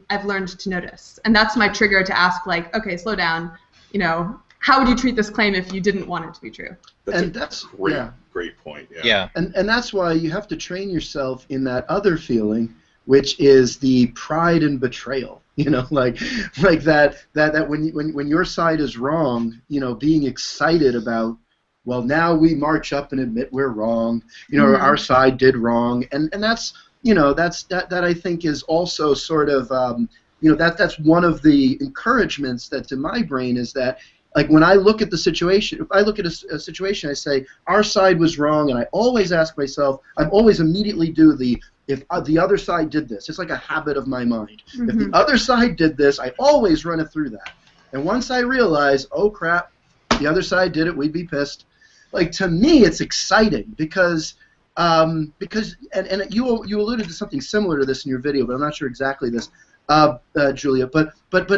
I've learned to notice. And that's my trigger to ask, like, okay, slow down, you know, how would you treat this claim if you didn't want it to be true? That's a great point. Yeah. And that's why you have to train yourself in that other feeling, which is the pride and betrayal. You know, like that when your side is wrong, you know, being excited about, well, now we march up and admit we're wrong. You know, our side did wrong, and that's, you know, that I think is also sort of you know, that's one of the encouragements that's in my brain, is that, like, when I look at the situation, if I look at a situation, I say our side was wrong, and I always ask myself, I always immediately do if the other side did this. It's like a habit of my mind. If the other side did this, I always run it through that. And once I realize, oh crap, the other side did it, we'd be pissed. Like, to me, it's exciting because and you alluded to something similar to this in your video, but I'm not sure exactly this, Julia. But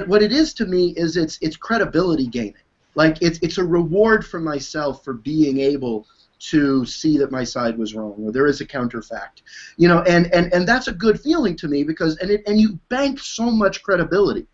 what it is to me is it's credibility gaining. Like, it's a reward for myself for being able to see that my side was wrong, or there is a counterfact, you know, and that's a good feeling to me, because and you bank so much credibility.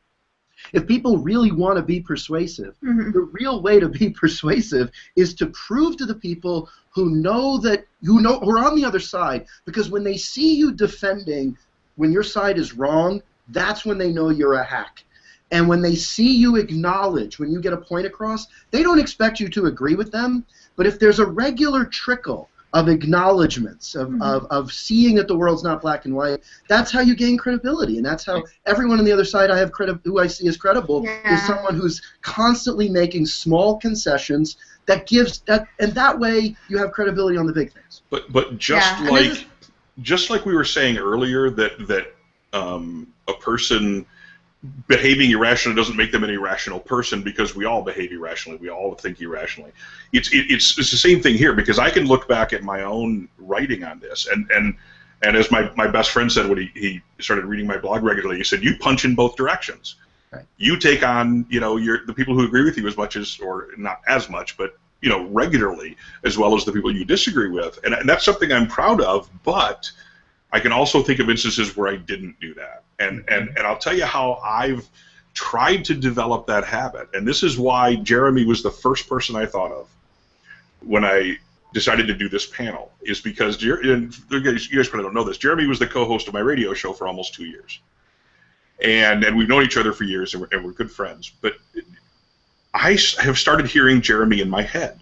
If people really want to be persuasive, the real way to be persuasive is to prove to the people who are on the other side, because when they see you defending when your side is wrong, that's when they know you're a hack. And when they see you acknowledge, when you get a point across, they don't expect you to agree with them, but if there's a regular trickle acknowledgments, of seeing that the world's not black and white. That's how you gain credibility, and that's how everyone on the other side who I see as credible is someone who's constantly making small concessions that gives that, and that way you have credibility on the big things. But just like we were saying earlier, that a person behaving irrationally doesn't make them an irrational person, because we all behave irrationally, we all think irrationally. It's the same thing here, because I can look back at my own writing on this, and as my best friend said when he started reading my blog regularly, he said, you punch in both directions. Right. You take on, the people who agree with you as much as, or not as much, but regularly, as well as the people you disagree with, and that's something I'm proud of. But I can also think of instances where I didn't do that, and I'll tell you how I've tried to develop that habit. And this is why Jeremy was the first person I thought of when I decided to do this panel, is because, and you guys probably don't know this, Jeremy was the co-host of my radio show for almost 2 years, and we've known each other for years, and we're good friends. But I have started hearing Jeremy in my head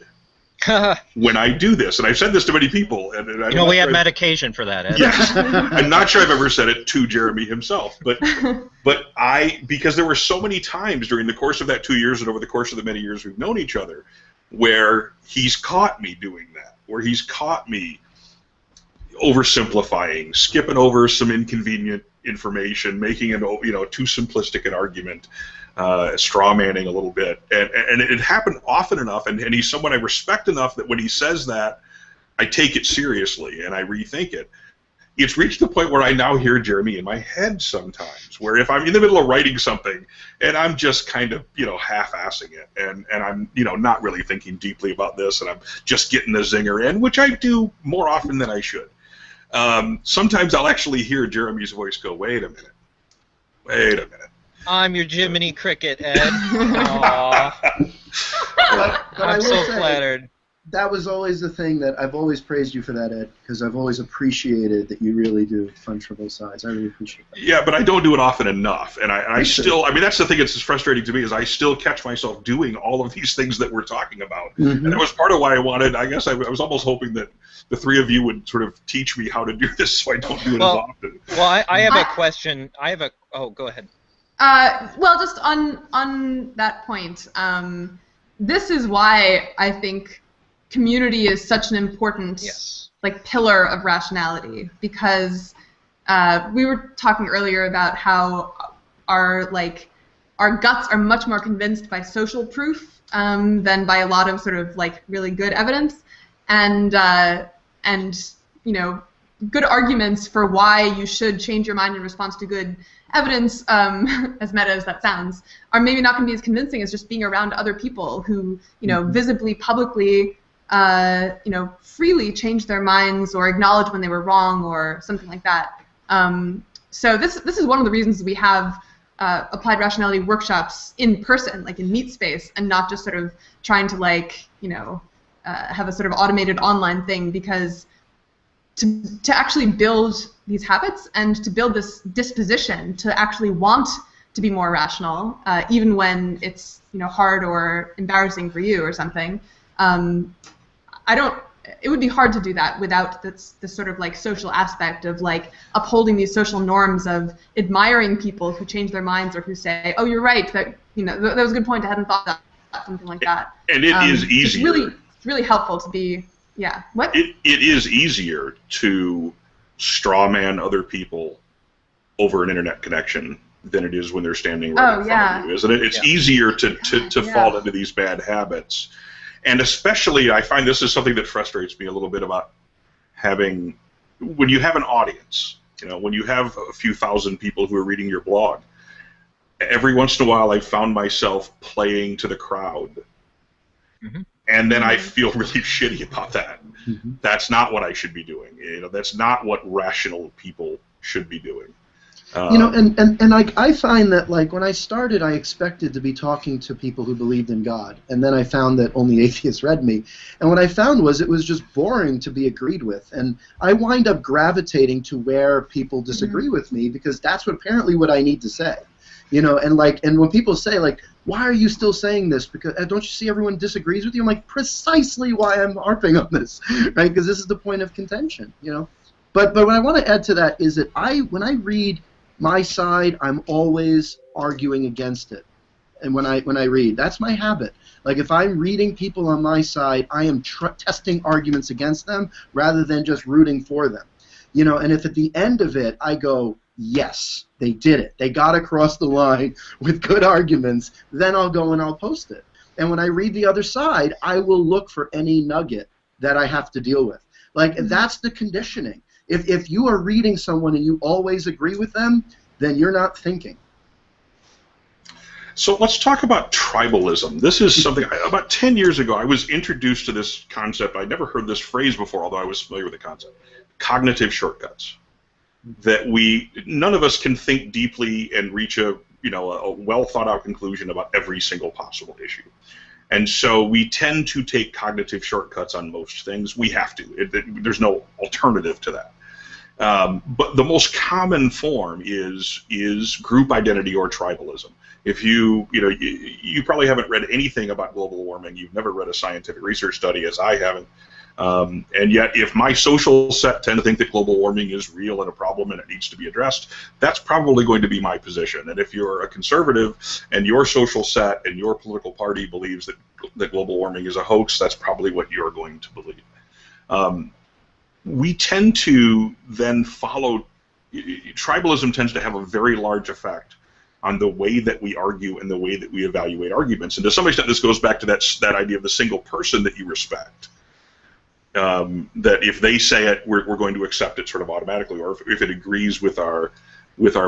when I do this, and I've said this to many people. And we have medication for that, Ed. Yes, I'm not sure I've ever said it to Jeremy himself, but because there were so many times during the course of that 2 years and over the course of the many years we've known each other, where he's caught me doing that, where he's caught me oversimplifying, skipping over some inconvenient information, making it too simplistic an argument, straw manning a little bit, and it happened often enough, and he's someone I respect enough that when he says that, I take it seriously and I rethink it. It's reached the point where I now hear Jeremy in my head sometimes, where if I'm in the middle of writing something and I'm just kind of half-assing it, and I'm not really thinking deeply about this, and I'm just getting the zinger in, which I do more often than I should. Sometimes I'll actually hear Jeremy's voice go, wait a minute. I'm your Jiminy Cricket, Ed. Aww. But I'm so flattered. That was always the thing that I've always praised you for that, Ed, because I've always appreciated that you really do punch for both sides. I really appreciate that. Yeah, but I don't do it often enough, and I still, that's the thing that's frustrating to me, is I still catch myself doing all of these things that we're talking about. And it was part of why I wanted, I guess I was almost hoping that the three of you would sort of teach me how to do this so I don't do it as often. Well, I have a question. Oh, go ahead. Well, just on that point, this is why I think community is such an important pillar of rationality, because we were talking earlier about how our guts are much more convinced by social proof than by a lot of sort of really good evidence, and good arguments for why you should change your mind in response to good evidence, as meta as that sounds, are maybe not going to be as convincing as just being around other people who visibly, publicly, freely change their minds or acknowledge when they were wrong or something like that. So this is one of the reasons we have applied rationality workshops in person, in meet space, and not just sort of trying to have a sort of automated online thing, because to actually build these habits and to build this disposition to actually want to be more rational, even when it's hard or embarrassing for you or something. It would be hard to do that without this sort of social aspect of upholding these social norms of admiring people who change their minds or who say, oh, you're right, that that was a good point, I hadn't thought of that, something like that. And it is easier. It's really helpful to be, what? It is easier to straw man other people over an internet connection than it is when they're standing right in front of you, isn't it? It's easier to fall into these bad habits. And especially, I find this is something that frustrates me a little bit about when you have an audience, when you have a few thousand people who are reading your blog. Every once in a while, I've found myself playing to the crowd. And then I feel really shitty about that. That's not what I should be doing. That's not what rational people should be doing. I find that when I started, I expected to be talking to people who believed in God, and then I found that only atheists read me. And what I found was it was just boring to be agreed with, and I wind up gravitating to where people disagree with me, because that's apparently what I need to say. You know, and when people say like, why are you still saying this? Because don't you see everyone disagrees with you? I'm like, precisely why I'm harping on this, right? Because this is the point of contention, you know. But what I want to add to that is that when I read my side, I'm always arguing against it. And when I read, that's my habit. Like if I'm reading people on my side, I am testing arguments against them rather than just rooting for them. You know, and if at the end of it I go, yes, they did it, they got across the line with good arguments, then I'll go and I'll post it. And when I read the other side, I will look for any nugget that I have to deal with. Like that's the conditioning. If you are reading someone and you always agree with them, then you're not thinking. So let's talk about tribalism. This is something, about 10 years ago, I was introduced to this concept. I'd never heard this phrase before, although I was familiar with the concept. Cognitive shortcuts. That none of us can think deeply and reach a well thought out conclusion about every single possible issue. And so we tend to take cognitive shortcuts on most things. We have to. There's no alternative to that. But the most common form is group identity or tribalism. If you probably haven't read anything about global warming, you've never read a scientific research study, as I haven't, and yet if my social set tend to think that global warming is real and a problem and it needs to be addressed, that's probably going to be my position. And if you're a conservative and your social set and your political party believes that global warming is a hoax, that's probably what you're going to believe. We tend to then follow, tribalism tends to have a very large effect on the way that we argue and the way that we evaluate arguments. And to some extent, this goes back to that idea of the single person that you respect. That if they say it, we're going to accept it sort of automatically, or if it agrees with our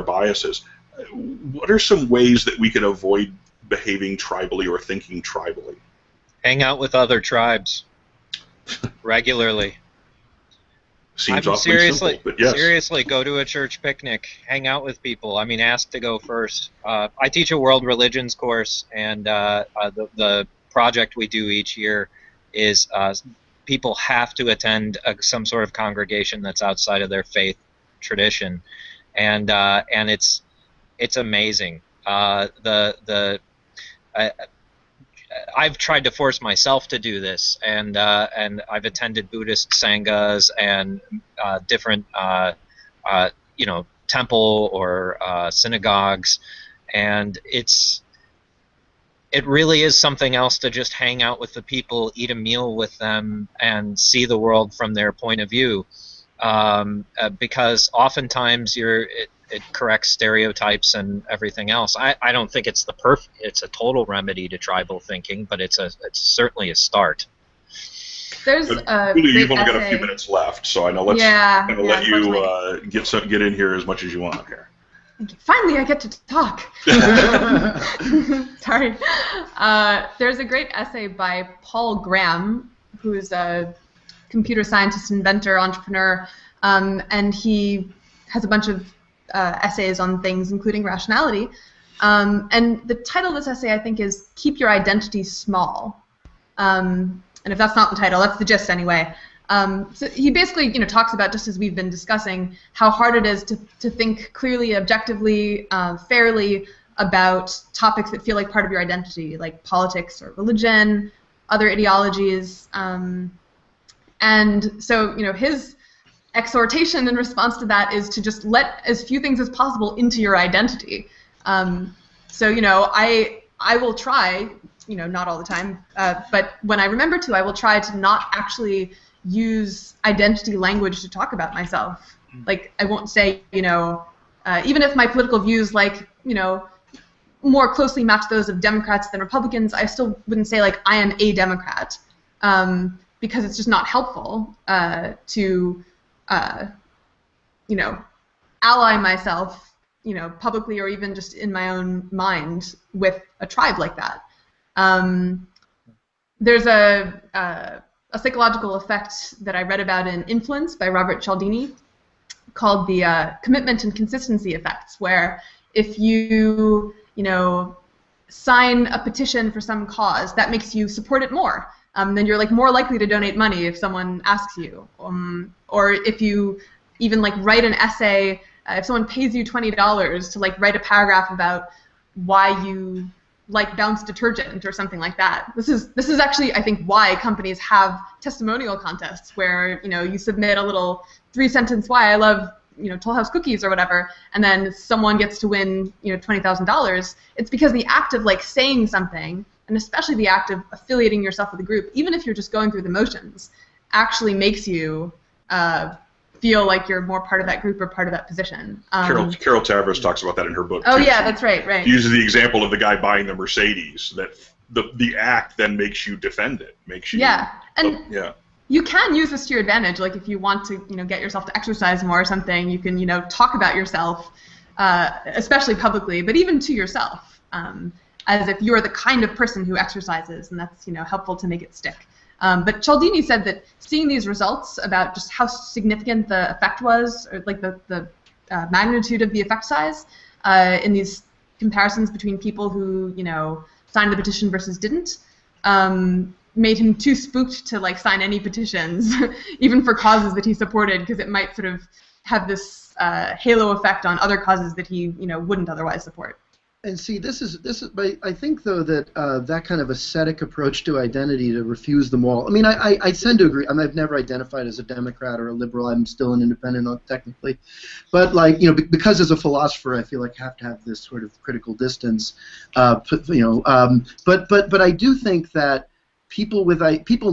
biases. What are some ways that we can avoid behaving tribally or thinking tribally? Hang out with other tribes regularly. Seems awfully simple, but yes. Seriously, go to a church picnic, hang out with people. I mean, ask to go first. I teach a world religions course, and the project we do each year is people have to attend some sort of congregation that's outside of their faith tradition, and it's amazing. I've tried to force myself to do this, and I've attended Buddhist sanghas and different temple or synagogues, and it really is something else to just hang out with the people, eat a meal with them, and see the world from their point of view, because oftentimes it corrects stereotypes and everything else. I don't think it's it's a total remedy to tribal thinking, but it's certainly a start. There's Julie, you've only got a few minutes left, so I know let you get in here as much as you want here. Finally, I get to talk. Sorry. There's a great essay by Paul Graham, who's a computer scientist, inventor, entrepreneur, and he has a bunch of essays on things, including rationality. And the title of this essay, I think, is "Keep Your Identity Small." And if that's not the title, that's the gist anyway. So he basically, talks about, just as we've been discussing, how hard it is to think clearly, objectively, fairly about topics that feel like part of your identity, like politics or religion, other ideologies. And so, his exhortation in response to that is to just let as few things as possible into your identity. So, I will try, not all the time, but when I remember to, I will try to not actually use identity language to talk about myself. Like, I won't say, even if my political views, more closely match those of Democrats than Republicans, I still wouldn't say, I am a Democrat, because it's just not helpful to ally myself, publicly or even just in my own mind with a tribe like that. There's a psychological effect that I read about in Influence by Robert Cialdini called the commitment and consistency effects, where if you, sign a petition for some cause, that makes you support it more. Then you're more likely to donate money if someone asks you, or if you even write an essay. If someone pays you $20 to write a paragraph about why you like Bounce detergent or something like that. This is actually, I think, why companies have testimonial contests where, you know, you submit a little 3-sentence why I love, you know, Toll House cookies or whatever, and then someone gets to win, you know, $20,000. It's because the act of like saying something, and especially the act of affiliating yourself with a group, even if you're just going through the motions, actually makes you feel like you're more part of that group or part of that position. Carol Tavris talks about that in her book. Oh too. yeah, that's right. She uses the example of the guy buying the Mercedes, that the act then makes you defend it, makes you. Yeah, and yeah. You can use this to your advantage. Like if you want to, you know, get yourself to exercise more or something, you can, you know, talk about yourself, especially publicly, but even to yourself, as if you're the kind of person who exercises, and that's, you know, helpful to make it stick. But Cialdini said that seeing these results about just how significant the effect was, or like the magnitude of the effect size in these comparisons between people who, you know, signed the petition versus didn't, made him too spooked to like sign any petitions, even for causes that he supported, because it might sort of have this halo effect on other causes that he, you know, wouldn't otherwise support. And see, this is. I think though that that kind of ascetic approach to identity, to refuse them all. I mean, I tend to agree. I mean, I've never identified as a Democrat or a liberal. I'm still an independent, technically, but like, you know, because as a philosopher, I feel like I have to have this sort of critical distance. You know, but I do think that people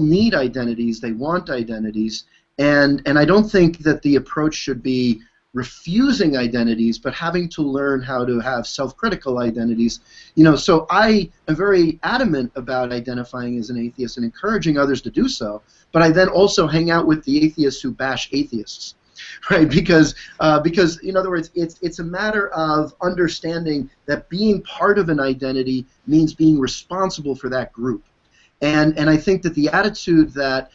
need identities. They want identities, and I don't think that the approach should be refusing identities, but having to learn how to have self-critical identities. You know, so I am very adamant about identifying as an atheist and encouraging others to do so, but I then also hang out with the atheists who bash atheists, right? Because in other words, it's a matter of understanding that being part of an identity means being responsible for that group. And I think that the attitude that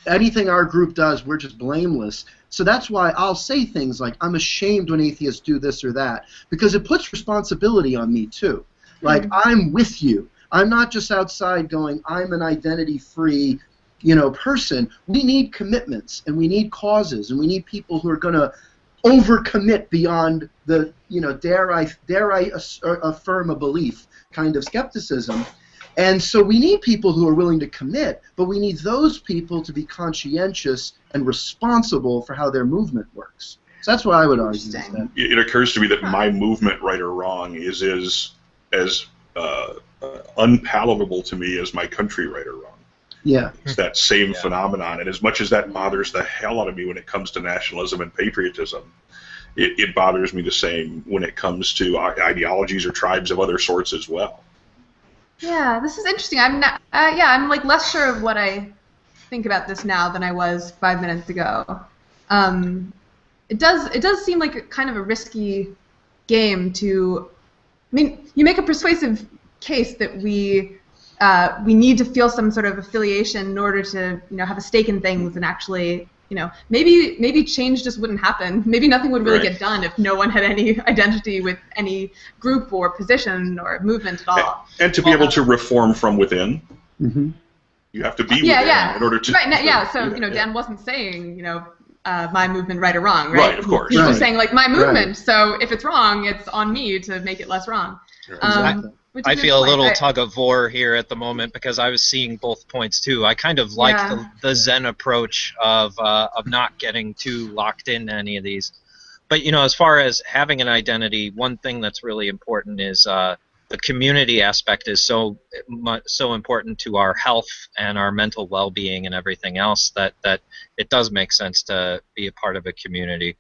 anything our group does, we're just blameless. So that's why I'll say things like, I'm ashamed when atheists do this or that, because it puts responsibility on me too. Like, I'm with you. I'm not just outside going, I'm an identity-free, you know, person. We need commitments, and we need causes, and we need people who are going to overcommit beyond the, you know, dare I affirm a belief kind of skepticism. And so we need people who are willing to commit, but we need those people to be conscientious and responsible for how their movement works. So that's what I would argue. It occurs to me that my movement, right or wrong, is as unpalatable to me as my country, right or wrong. Yeah. It's that same phenomenon, and as much as that bothers the hell out of me when it comes to nationalism and patriotism, it bothers me the same when it comes to ideologies or tribes of other sorts as well. Yeah, this is interesting. I'm not. I'm like less sure of what I think about this now than I was 5 minutes ago. It does seem like kind of a risky game to. I mean, you make a persuasive case that we need to feel some sort of affiliation in order to, you know, have a stake in things and actually, you know, maybe change just wouldn't happen. Maybe nothing would really get done if no one had any identity with any group or position or movement at all. And to be able to reform from within, you have to be within in order to. Right. So you know, Dan wasn't saying, you know, my movement right or wrong, right? Right, of course. He was saying like my movement. So if it's wrong, it's on me to make it less wrong. Exactly. I feel a little tug of war here at the moment because I was seeing both points too. I kind of like the Zen approach of not getting too locked into any of these. But you know, as far as having an identity, one thing that's really important is the community aspect is so important to our health and our mental well-being and everything else that it does make sense to be a part of a community.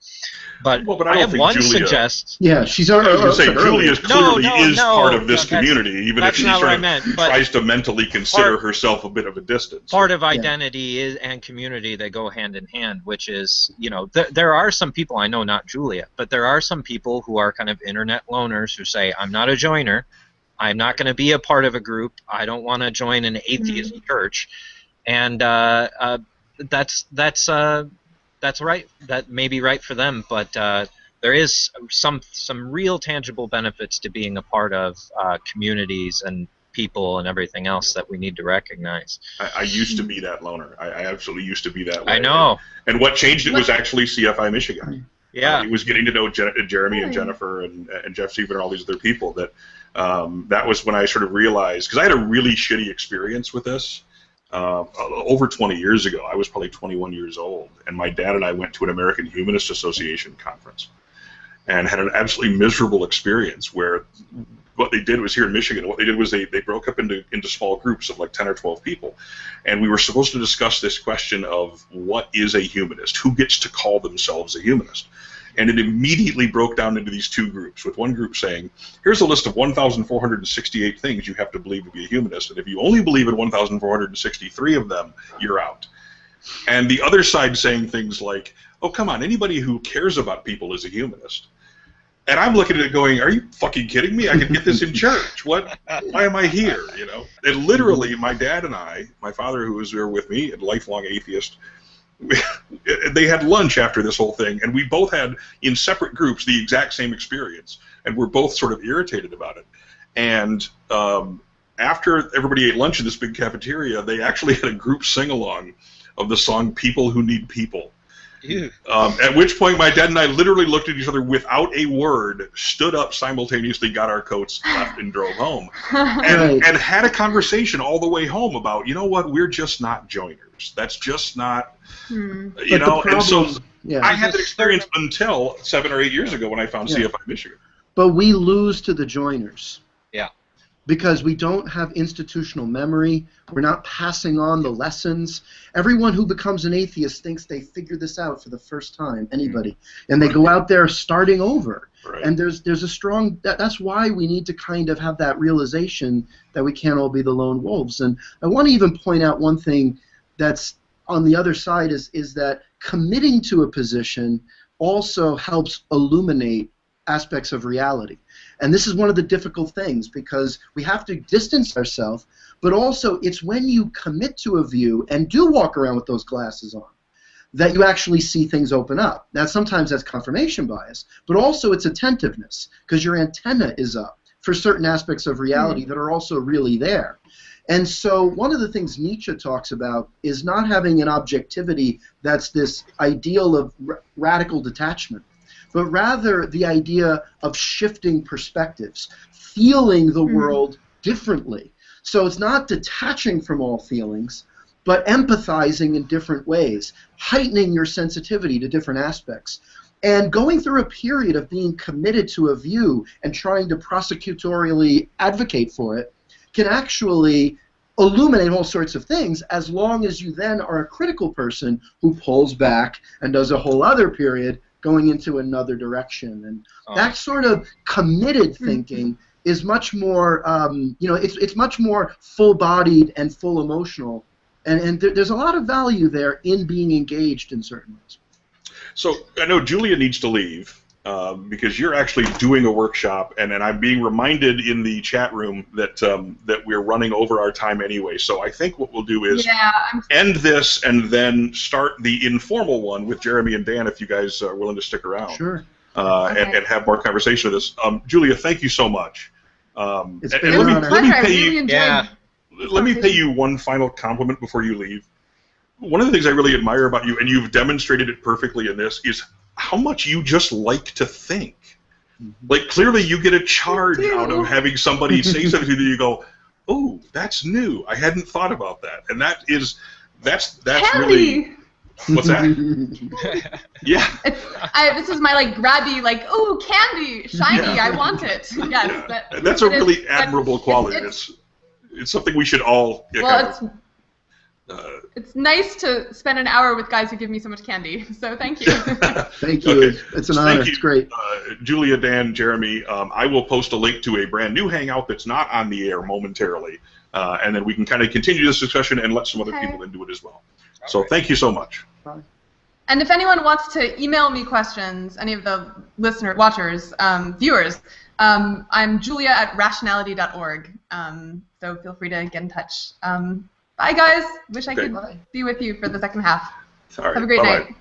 But I have one suggestion. Yeah, she's already. I was going to say, Julia clearly is part of this community, even if she sort of tries to mentally consider herself a bit of a distance. Part of identity is and community, they go hand in hand, which is, you know, there are some people, I know not Julia, but there are some people who are kind of internet loners who say, I'm not a joiner, I'm not going to be a part of a group, I don't want to join an atheist church, and that's right. That may be right for them, but there is some real tangible benefits to being a part of communities and people and everything else that we need to recognize. I used to be that loner. I absolutely used to be that way. I know. And what changed it was actually CFI Michigan. Yeah. It was getting to know Jeremy and Jennifer and Jeff Stephen and all these other people that that was when I sort of realized, because I had a really shitty experience with this over 20 years ago. I was probably 21 years old, and my dad and I went to an American Humanist Association conference and had an absolutely miserable experience where what they did was, here in Michigan, what they did was they broke up into small groups of like 10 or 12 people, and we were supposed to discuss this question of what is a humanist, who gets to call themselves a humanist. And it immediately broke down into these two groups, with one group saying, here's a list of 1,468 things you have to believe to be a humanist, and if you only believe in 1,463 of them, you're out. And the other side saying things like, oh, come on, anybody who cares about people is a humanist. And I'm looking at it going, are you fucking kidding me? I could get this in church. What? Why am I here? You know? And literally, my dad and I, my father, who was there with me, a lifelong atheist, they had lunch after this whole thing, and we both had, in separate groups, the exact same experience, and we're both sort of irritated about it. And after everybody ate lunch in this big cafeteria, they actually had a group sing-along of the song "People Who Need People." At which point my dad and I literally looked at each other without a word, stood up simultaneously, got our coats, left, and drove home. And had a conversation all the way home about, you know what, we're just not joiners. That's just not, you know, and so I had that experience until 7 or 8 years ago when I found CFI Michigan. But we lose to the joiners. Yeah. Because we don't have institutional memory. We're not passing on the lessons. Everyone who becomes an atheist thinks they figured this out for the first time, anybody. And they go out there starting over. Right. And there's a strong, that's why we need to kind of have that realization that we can't all be the lone wolves. And I want to even point out one thing that's on the other side is that committing to a position also helps illuminate aspects of reality. And this is one of the difficult things, because we have to distance ourselves, but also it's when you commit to a view and do walk around with those glasses on that you actually see things open up. Now, sometimes that's confirmation bias, but also it's attentiveness, because your antenna is up for certain aspects of reality that are also really there. And so one of the things Nietzsche talks about is not having an objectivity that's this ideal of radical detachment, but rather the idea of shifting perspectives, feeling the world differently. So it's not detaching from all feelings, but empathizing in different ways, heightening your sensitivity to different aspects, and going through a period of being committed to a view and trying to prosecutorially advocate for it can actually illuminate all sorts of things, as long as you then are a critical person who pulls back and does a whole other period going into another direction. And that sort of committed thinking is much more, you know, it's much more full-bodied and full emotional, and there's a lot of value there in being engaged in certain ways. So I know Julia needs to leave because you're actually doing a workshop, and I'm being reminded in the chat room that that we're running over our time anyway. So I think what we'll do is end this and then start the informal one with Jeremy and Dan, if you guys are willing to stick around. Sure. And have more conversation with this. Julia, thank you so much. It's been an honor. Let me pay you one final compliment before you leave. One of the things I really admire about you, and you've demonstrated it perfectly in this, is how much you just like to think. Like, clearly you get a charge out of having somebody say something to you, you go, oh, that's new. I hadn't thought about that. And that's really... What's that? Yeah. This is my, like, grabby, like, oh, candy, shiny, I want it. Yes. Yeah. That's a really admirable quality. It's something we should all... it's nice to spend an hour with guys who give me so much candy, so thank you. Thank you. Okay. It's an honor. It's great. Julia, Dan, Jeremy, I will post a link to a brand new Hangout that's not on the air momentarily, and then we can kind of continue this discussion and let some other people into it as well. So thank you so much. Bye. And if anyone wants to email me questions, any of the watchers, viewers, I'm Julia@rationality.org, so feel free to get in touch. Bye, guys. Wish I could be with you for the second half. All right. Have a great night.